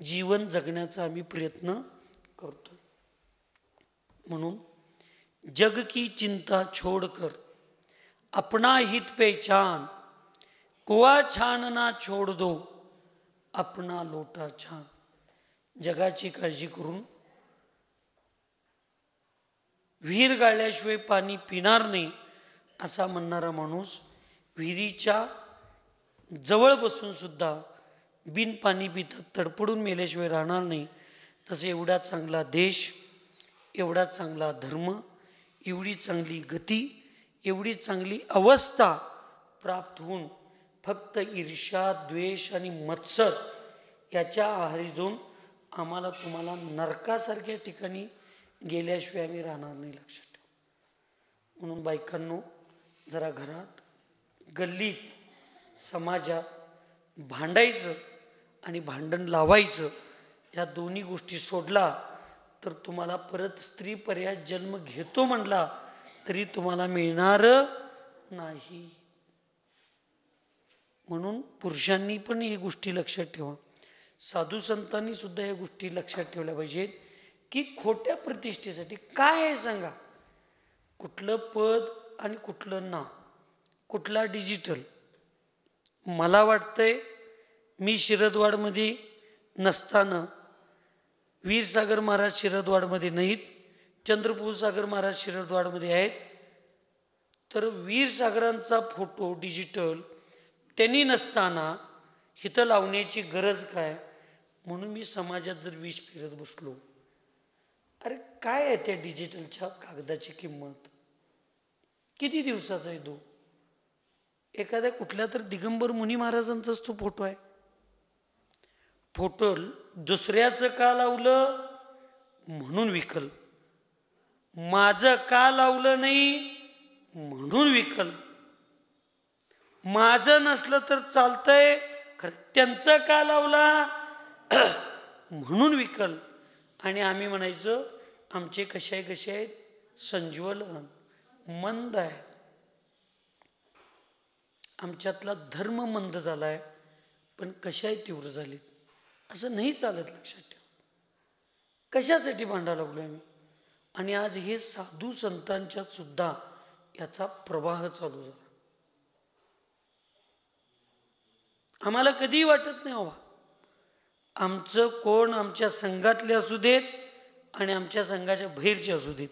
जीवन जगण्याचा आम्ही प्रयत्न करतो. म्हणून जग की चिंता छोड़कर अपना हित पहचान, कुआ छान ना छोड़ दो अपना लोटा छान. जगाची काळजी करून विहीर गाळल्याशिवाय पाणी पिणार नाही असा म्हणणारा माणूस विहिरीच्या जवळ बसून सुद्धा बिन पाणी पिता तडपडून मेल्याशिवाय राहणार नाही. तसे एवढा चांगला देश, एवढा चांगला धर्म, एवढी चांगली गती, एवढी चांगली अवस्था प्राप्त होऊन फक्त ईर्ष्या, द्वेष आणि मत्सर याच्या आहारी जाऊन आम्हाला तुम्हाला नरकासारख्या ठिकाणी गेल्याशिवाय आम्ही राहणार नाही, लक्षात ठेवा. म्हणून बायकांनो, जरा घरात, गल्लीत, समाजात भांडायचं आणि भांडण लावायचं या दोन्ही गोष्टी सोडला तर तुम्हाला परत स्त्री पर्याय जन्म घेतो म्हणला तरी तुम्हाला मिळणार नाही. म्हणून पुरुषांनी पण ही गोष्टी लक्षात ठेवा, साधू संतांनी सुद्धा या गोष्टी लक्षात ठेवल्या पाहिजेत की खोट्या प्रतिष्ठेसाठी काय आहे सांगा. कुठलं पद आणि कुठलं नाव, कुठला डिजिटल. मला वाटतंय मी शिरदवाडमध्ये नसताना वीरसागर महाराज शिरदवाडमध्ये नाहीत, चंद्रपूर सागर महाराज शिरदवाडमध्ये आहेत, तर वीरसागरांचा फोटो डिजिटल त्यांनी नसताना हिथं लावण्याची गरज काय. म्हणून मी समाजात जर विष फिरत बसलो, अरे काय आहे त्या डिजिटलच्या कागदाची किंमत, किती दिवसाचा आहे तो. एखाद्या कुठल्या तर दिगंबर मुनी महाराजांचाच तो फोटो आहे. फोटो दुसऱ्याचं का लावलं म्हणून विकल, माझं का लावलं नाही म्हणून विकल. माझं नसलं तर चालतंय, खरं त्यांचं का लावला म्हणून विकल. आणि आम्ही म्हणायचं आमचे कसे आहेत, संज्वल मंद आहे, आमच्यातला धर्म मंद झालाय, पण कशाही तीव्र झालीत. असं नाही चालत, लक्षात ठेवा. कशासाठी भांडा लागलो आम्ही. आणि आज हे साधू संतांच्यात सुद्धा याचा प्रवाह चालू झाला. आम्हाला कधीही वाटत नाही, आमचं कोण आमच्या संघातले असू देत आणि आमच्या संघाच्या बाहेरचे असू देत,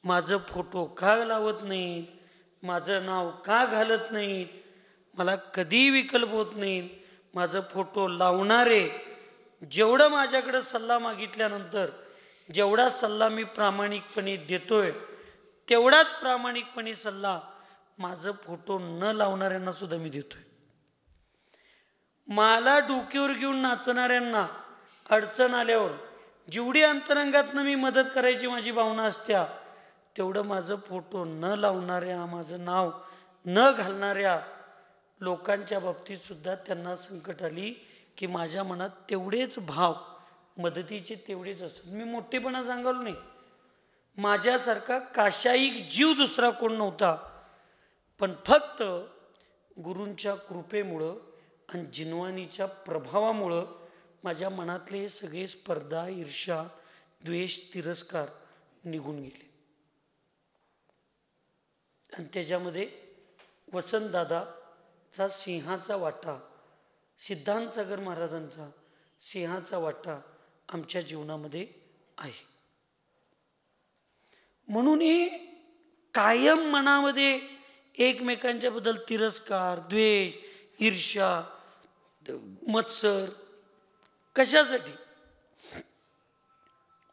माझं फोटो का लावत नाहीत, माझं नाव का घालत नाहीत, मला कधीही विकल्प होत नाहीत. माझं फोटो लावणारे जेवढं माझ्याकडं सल्ला मागितल्यानंतर जेवढा सल्ला मी प्रामाणिकपणे देतोय तेवढाच प्रामाणिकपणे सल्ला माझं फोटो न लावणाऱ्यांना सुद्धा मी देतोय. मला डोक्यावर घेऊन नाचणाऱ्यांना अडचण आल्यावर जेवढी अंतरंगातनं मी मदत करायची माझी भावना असत्या, तेवढं माझं फोटो न लावणाऱ्या, माझं नाव न घालणाऱ्या लोकांच्या बाबतीत सुद्धा त्यांना संकट आली की माझ्या मनात तेवढेच भाव मदतीचे तेवढेच असतात. मी मोठेपणा सांगालो नाही, माझ्यासारखा काशाईक जीव दुसरा कोण नव्हता, पण फक्त गुरूंच्या कृपेमुळं आणि जिनवानीच्या प्रभावामुळं माझ्या मनातले हे सगळे स्पर्धा, ईर्ष्या, द्वेष, तिरस्कार निघून गेले. आणि त्याच्यामध्ये वसंतदादाचा सिंहाचा वाटा, सिद्धांत सागर महाराजांचा सिंहाचा वाटा आमच्या जीवनामध्ये आहे. म्हणून हे कायम मनामध्ये एकमेकांच्या बद्दल तिरस्कार, द्वेष, ईर्ष्या, मत्सर कशासाठी?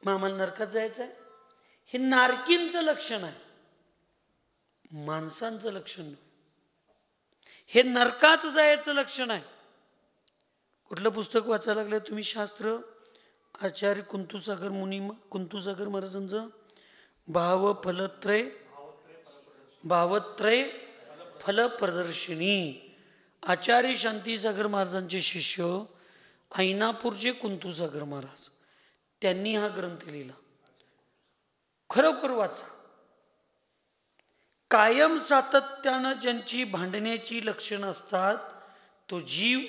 मग आम्हाला नरकात जायचं आहे? हे नारकींचं लक्षण आहे, माणसांचं लक्षण नाही. हे नरकात जायचं लक्षण आहे. कुठलं पुस्तक वाचायला लागलं तुम्ही? शास्त्र आचार्य कुंतुसागर कुंतुसागर महाराजांचं भावत्रय फल प्रदर्शिनी. आचार्य शांतीसागर महाराजांचे शिष्य ऐनापूरचे कुंतुसागर महाराज, त्यांनी हा ग्रंथ लिहिला. खरोखर वाचा. कायम सातत्यानं ज्यांची भांडण्याची लक्षणं असतात, तो जीव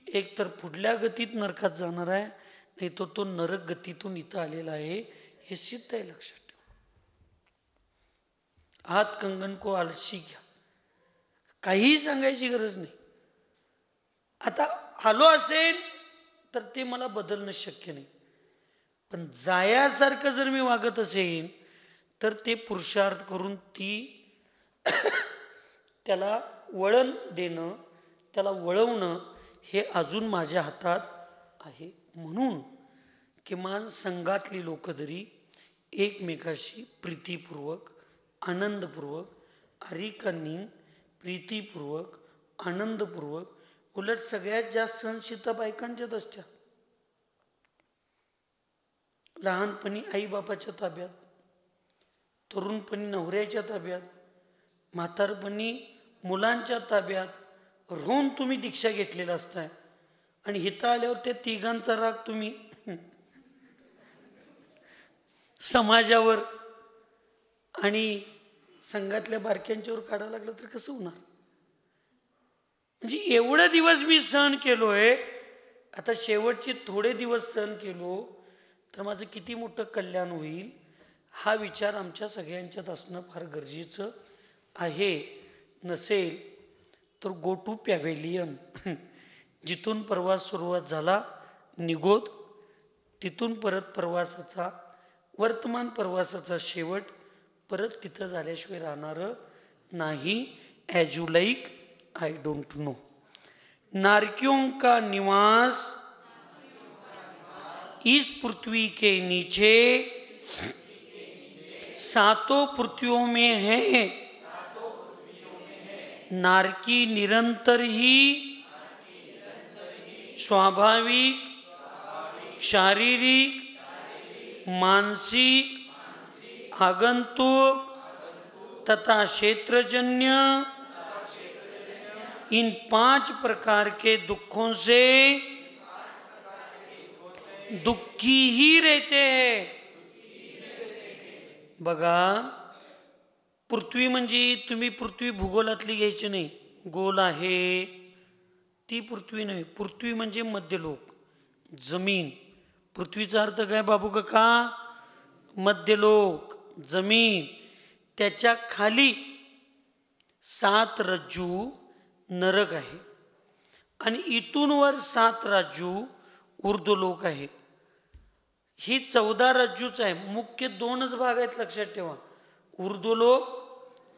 एकतर पुढल्या गतीत नरकात जाणार आहे, नाही तर तो नरक गतीतून इथं आलेला आहे, हे सिद्ध आहे. लक्षात ठेवा. हात कंगन को आलसी घ्या, काहीही सांगायची गरज नाही. आता आलो असेल तर ते मला बदलणं शक्य नाही, पण जायासारखं जर मी वागत असेन तर ते पुरुषार्थ करून त्याला वळण देणं, त्याला वळवणं हे अजून माझ्या हातात आहे. म्हणून किमान संघातली लोक तरी एकमेकाशी प्रीतीपूर्वक, आनंदपूर्वक, अरिकांनी प्रीतीपूर्वक, आनंदपूर्वक, उलट सगळ्यात जास्त सहनशीलता बायकांच्यात असत्या. लहानपणी आईबापाच्या ताब्यात, तरुणपणी नवऱ्याच्या ताब्यात, म्हातारपणी मुलांच्या ताब्यात राहून तुम्ही दीक्षा घेतलेला असताय. आणि हिता आल्यावर त्या तिघांचा राग तुम्ही समाजावर आणि संघातल्या बारक्यांच्यावर काढायला लागलं तर कसं होणार? म्हणजे एवढे दिवस मी सहन केलोय, आता शेवटचे थोडे दिवस सहन केलो तर माझं किती मोठं कल्याण होईल, हा विचार आमच्या सगळ्यांच्यात असणं फार गरजेचं आहे. नसेल तर गो टू पॅव्हेलियन, जिथून प्रवास सुरुवात झाला निगोद, तिथून परत प्रवासाचा, वर्तमान प्रवासाचा शेवट परत तिथं झाल्याशिवाय राहणारं नाही. As you like I don't know. नारकियों का निवास इस पृथ्वी के नीचे सातों पृथ्वियों में है. नारकी निरंतर ही स्वाभाविक, शारीरिक, मानसिक, आगंतुक तथा क्षेत्रजन्य इन 5 प्रकार के दुखों से दुखी ही रहते हैं. बघा, पृथ्वी म्हणजे तुम्ही पृथ्वी भूगोलातली घ्यायची नाही, गोल आहे ती पृथ्वी नाही. पृथ्वी म्हणजे मध्यलोक, जमीन. पृथ्वीचा अर्थ काय बाबू काका? मध्यलोक, जमीन. त्याच्या खाली 7 रज्जू नरक आहे आणि इथून वर 7 रज्जू ऊर्ध्वलोक आहे. ही 14 रज्जूच आहे. मुख्य 2च भाग आहेत, लक्षात ठेवा, ऊर्ध्वलोक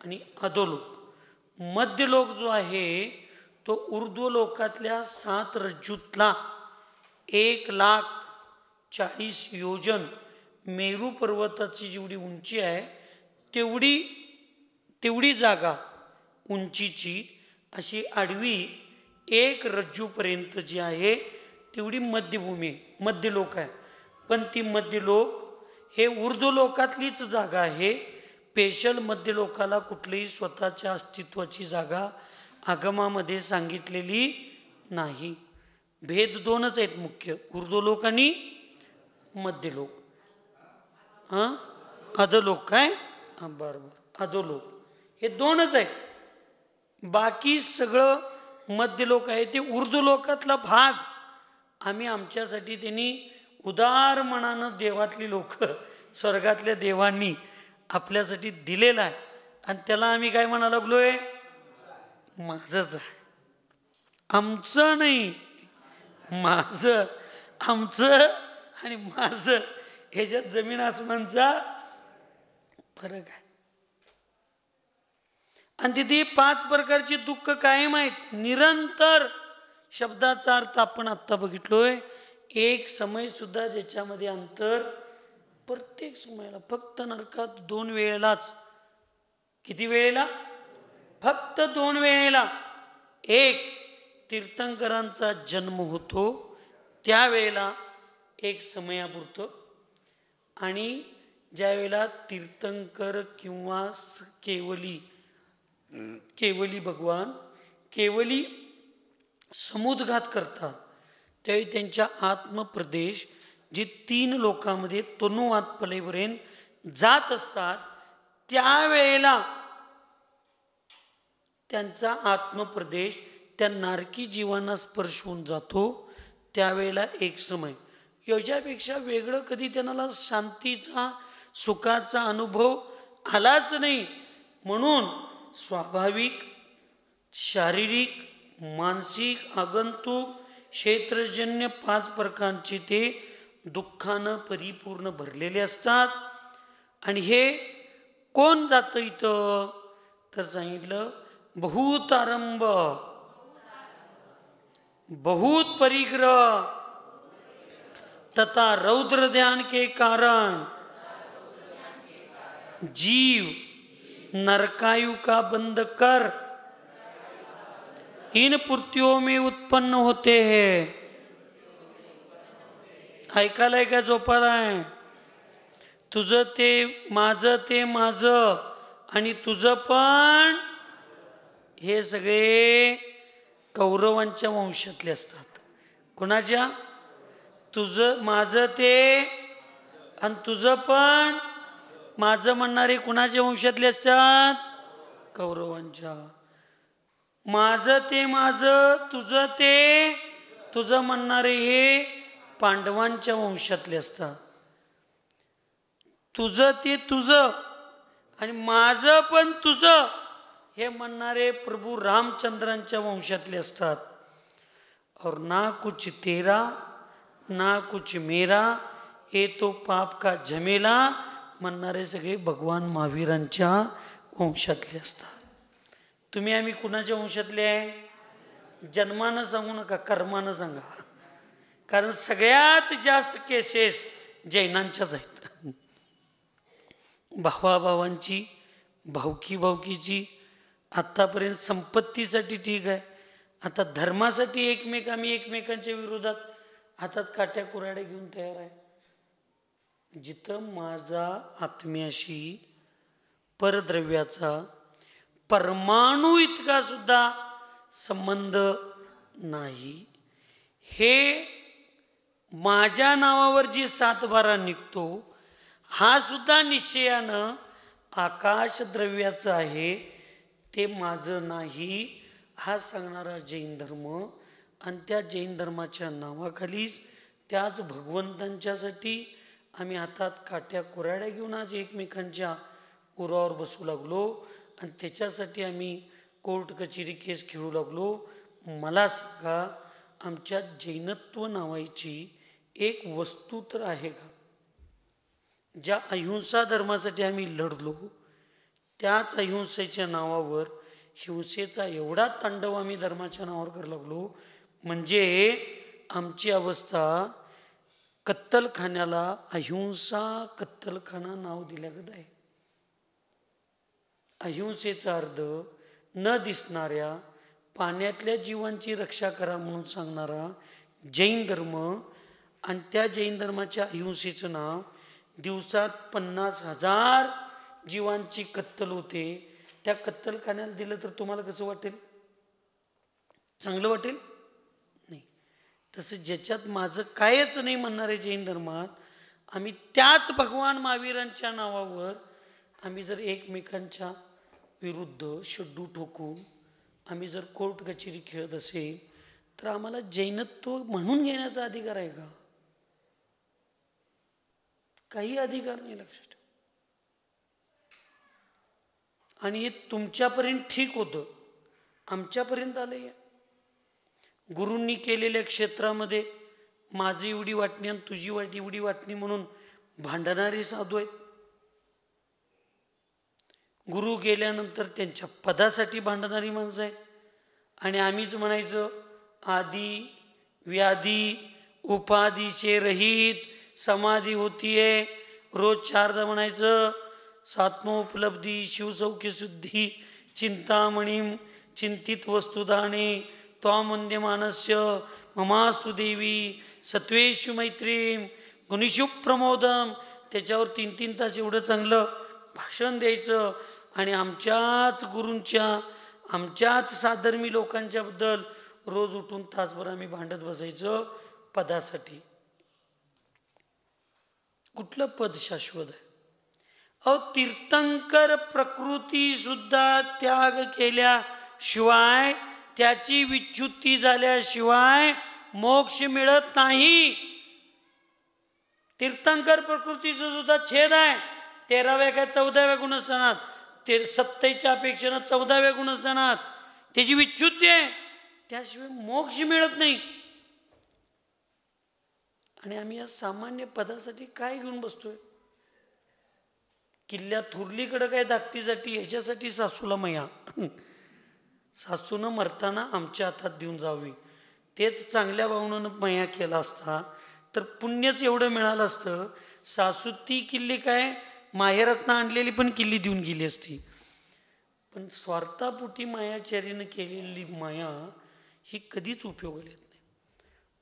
आणि अधोलोक. मध्यलोक जो आहे तो ऊर्ध्वलोकातल्या 7 रज्जूतला 1,40,000 योजन मेरू पर्वताची जेवढी उंची आहे तेवढी जागा उंचीची अशी आडवी 1 रज्जूपर्यंत जी आहे तेवढी मध्यभूमी, मध्यलोक आहे. पण ती मध्यलोक हे उर्दू लोकातलीच जागा आहे. स्पेशल मध्यलोकाला कुठलीही स्वतःच्या अस्तित्वाची जागा आगमामध्ये सांगितलेली नाही. भेद दोनच आहेत मुख्य, उर्दू लोक आणि मध्यलोक. अधोलोक काय? बरं बरं, अधोलोक हे दोनच आहेत. बाकी सगळं मध्यलोक आहे ते उर्दू लोकातला भाग. आम्ही आमच्यासाठी त्यांनी उदार मनानं देवातली लोक, स्वर्गातल्या देवांनी आपल्यासाठी दिलेला आहे आणि त्याला आम्ही काय म्हणा लागलोय? माझंच आहे, आमचं नाही. माझं, आमचं आणि माझं ह्याच्यात जमीन आसमानचा फरक आहे. आणि तिथे 5 प्रकारची दुःख कायम आहेत निरंतर. शब्दाचा अर्थ आपण आत्ता बघितलोय. एक समय सुद्धा ज्याच्यामध्ये अंतर, प्रत्येक समयाला फक्त नरकात 2 वेळेलाच. किती वेळेला? फक्त 2 वेळेला. एक, तीर्थंकरांचा जन्म होतो त्यावेळेला एक समयापुरतं, आणि ज्यावेळेला तीर्थंकर किंवा केवली भगवान केवली समुद्घात करतात त्यावेळी त्यांच्या आत्मप्रदेश जे 3 लोकांमध्ये तनुवात पलेपर्यंत जात असतात, त्यावेळेला त्यांचा आत्मप्रदेश त्या नारकी जीवांना स्पर्श होऊन जातो. त्यावेळेला एक समय. याच्यापेक्षा वेगळं कधी त्यांना शांतीचा, सुखाचा अनुभव आलाच नाही. म्हणून स्वाभाविक, शारीरिक, मानसिक, आगंतुक, क्षेत्रजन्य 5 प्रकारचे ते दुःखानं परिपूर्ण भरलेले असतात. आणि हे कोण जातं इथं? तर सांगितलं बहुत आरंभ, बहुत परिग्रह तथा रौद्र ध्यान के कारण जीव नरकायु का बंद कर इन पूर्तियों में उत्पन्न होते हैं. ऐकायलाय का झोपालाय? तुझं ते माझं आणि तुझं पण, हे सगळे कौरवांच्या वंशातले असतात. कोणाच्या? तुझं माझं ते आणि तुझं पण माझं म्हणणारे कुणाच्या वंशातले असतात? कौरवांच्या. माझं ते माझं, तुझं ते तुझं म्हणणारे हे पांडवांच्या वंशातले असतात. तुझं ते तुझं आणि माझं पण तुझं हे म्हणणारे प्रभू रामचंद्रांच्या वंशातले असतात. और ना कुछ तेरा ना कुछ मेरा ये तो पाप का झमेला म्हणणारे सगळे भगवान महावीरांच्या वंशातले असतात. तुम्ही आम्ही कुणाच्या वंशातले आहे? जन्मानं सांगू नका, कर्मानं सांगा. कारण सगळ्यात जास्त केसेस जैनांच्याच आहेत. भावाभावांची, भावकीची, आत्तापर्यंत संपत्तीसाठी ठीक आहे, आता धर्मासाठी आम्ही एकमेकांच्या विरोधात हातात काट्या कुऱ्हाड्या घेऊन तयार आहे. जिथं माझा आत्म्याशी परद्रव्याचा परमाणू इतका सुद्धा संबंध नाही. हे माझ्या नावावर जी 7 बारा निघतो हा सुद्धा निश्चयानं आकाश द्रव्याचं आहे, ते माझं नाही हा सांगणारा जैन धर्म. आणि त्या जैन धर्माच्या नावाखालीच त्याच भगवंतांच्यासाठी आम्ही हातात काट्या कुऱ्हाड्या घेऊन आज एकमेकांच्या उरावर बसू लागलो आणि त्याच्यासाठी आम्ही कोर्ट कचेरी केस खेळू लागलो. मला सांगा, आमच्या जैनत्व नावाची एक वस्तू तर आहे का? ज्या अहिंसा धर्मासाठी आम्ही लढलो त्याच अहिंसेच्या नावावर हिंसेचा एवढा तांडव आम्ही धर्माच्या नावावर करायला लागलो. म्हणजे आमची अवस्था कत्तलखान्याला अहिंसा कत्तलखाना नाव दिल्यागत आहे. अहिंसेचा अर्थ न दिसणाऱ्या पाण्यातल्या जीवांची रक्षा करा म्हणून सांगणारा जैन धर्म आणि त्या जैन धर्माच्या अहिंसेचं नाव दिवसात 50,000 जीवांची कत्तल होते. त्या कत्तलखान्याला दिलं तर तुम्हाला कसं वाटेल? चांगलं वाटेल? नाही. तसं ज्याच्यात माझं कायच नाही म्हणणारे जैन धर्मात, आम्ही त्याच भगवान महावीरांच्या नावावर आम्ही जर एकमेकांच्या विरुद्ध शड्डू ठोकून आम्ही जर कोर्ट कचेरी खेळत असेल तर आम्हाला जैनत्व म्हणून घेण्याचा अधिकार आहे का? काही अधिकार नाही. लक्षात ठेवा. आणि हे तुमच्यापर्यंत ठीक होतं, आमच्यापर्यंत आलंय. गुरूंनी केलेल्या क्षेत्रामध्ये माझी एवढी वाटणी आणि तुझी एवढी वाटणी म्हणून भांडणारे साधू आहेत. गुरु गेल्यानंतर त्यांच्या पदासाठी भांडणारी माणसं आहेत. आणि आम्हीच म्हणायचं आदि व्याधी उपाधीचे रहित समाधी होतीये. रोज 4दा म्हणायचं सात्मोपलब्धी शिवसौख्य शुद्धी चिंतामणीम चिंतित वस्तुदाने त्वामंद्य मानस्य ममास्तु देवी सत्वेषु मैत्रीम गुणिषु प्रमोदम. त्याच्यावर 3-3 तास एवढं चांगलं भाषण द्यायचं आणि आमच्याच गुरूंच्या आमच्याच साधर्मी लोकांच्याबद्दल रोज उठून तासभर आम्ही भांडत बसायचं पदासाठी. कुठलं पद शाश्वत आहे? तीर्थंकर प्रकृती सुद्धा त्याग केल्याशिवाय त्याची विच्युती झाल्याशिवाय मोक्ष मिळत नाही. तीर्थंकर प्रकृतीचा सुद्धा छेद आहे. 13व्या काय 14व्या गुणस्थानात, 27च्या अपेक्षेनं 14व्या गुणस्थानात त्याची विच्युती आहे. त्याशिवाय मोक्ष मिळत नाही. आणि आम्ही या सामान्य पदासाठी काय घेऊन बसतोय? किल्ल्यात थुरलीकडं काय धाकटीसाठी ह्याच्यासाठी सासूला मया. सासूनं मरताना आमच्या हातात देऊन जावी. तेच चांगल्या भावनेनं मया केला असता तर पुण्यच एवढं मिळालं असतं. सासू ती किल्ली काय माहेरातनं आणलेली पण किल्ली देऊन गेली असती. पण स्वार्थापोटी मायाचार्यानं केलेली माया ही कधीच उपयोगाला येत नाही.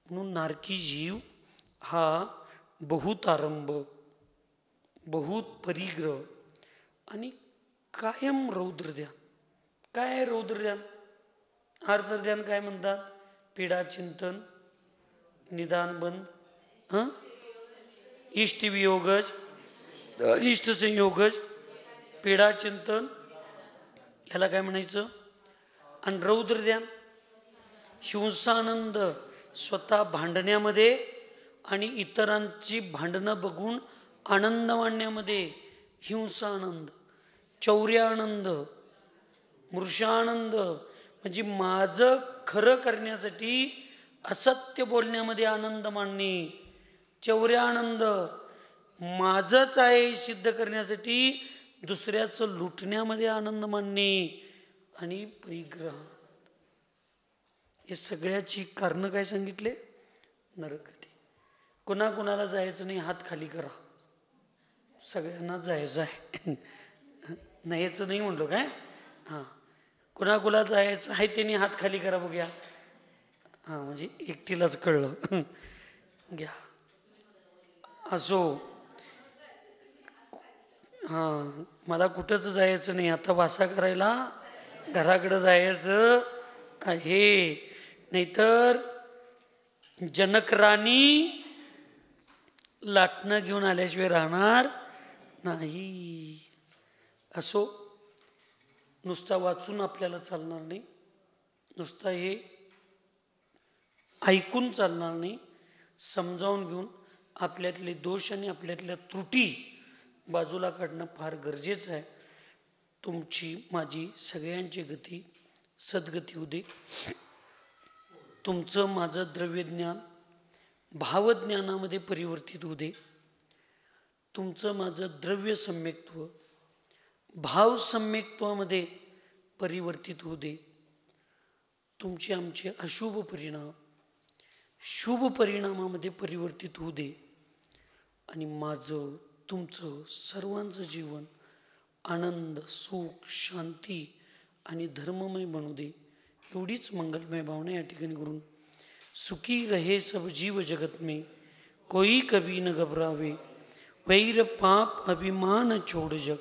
म्हणून नारकी जीव हा बहुत आरंभ, बहुत परिग्रह आणि कायम रौद्र ध्यान. काय आहे रौद्र ध्यान? आर्द्र ध्यान काय म्हणतात? पीडा चिंतन, निदान बंद, इष्ट वियोगज, अनिष्ट संयोगज, पीडा चिंतन, ह्याला काय म्हणायचं? आणि रौद्र ध्यान हिंसानंद, स्वतः भांडण्यामध्ये आणि इतरांची भांडणं बघून आनंद मानण्यामध्ये हिंसानंद, चौर्यानंद, मृषानंद म्हणजे माझं खरं करण्यासाठी असत्य बोलण्यामध्ये आनंद मानणे. चौर्यानंद माझंच आहे सिद्ध करण्यासाठी दुसऱ्याचं लुटण्यामध्ये आनंद मानणे. आणि परिग्रह हे सगळ्याची कारणं काय सांगितले? नरकती. कोणाकोणाला जायचं नाही हात खाली करा. सगळ्यांना जायचं आहे. नाहीचं नाही म्हणलो काय? हां, कोणाकोणाला जायचं आहे त्यांनी हात खाली करा बघूया. हां, म्हणजे एकटीलाच कळलं. घ्या असो. हां, मला कुठंच जायचं नाही. आता वासा करायला घराकडं जायचं आहे. नाहीतर जनक राणी लाटणं घेऊन आल्याशिवाय राहणार नाही. असो, नुसता वाचून आपल्याला चालणार नाही, नुसता हे ऐकून चालणार नाही. समजावून घेऊन आपल्यातले दोष आणि आपल्यातल्या त्रुटी बाजूला काढणं फार गरजेचं आहे. तुमची माझी सगळ्यांची गती सद्गती होऊ दे. तुमचं माझं द्रव्यज्ञान भावज्ञानामध्ये परिवर्तित होऊ दे. तुमचं माझं द्रव्य सम्यक्त्व भाव सम्यक्त्वामध्ये परिवर्तित होऊ दे. तुमचे आमचे अशुभ परिणाम शुभ परिणामामध्ये परिवर्तित होऊ दे. आणि माझं तुमचं सर्वांचं जीवन आनंद, सुख, शांती आणि धर्ममय बनू दे. एवढीच मंगलमय भावना या ठिकाणी करून सुखी रहे सब जीव जगत में कोई कभी न घबरावे, वैर पाप अभिमान छोड़ जग,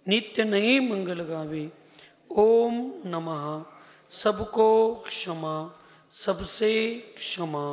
नित्य नए मंगल गावे। ओम नमः। सबको क्षमा, सबसे क्षमा।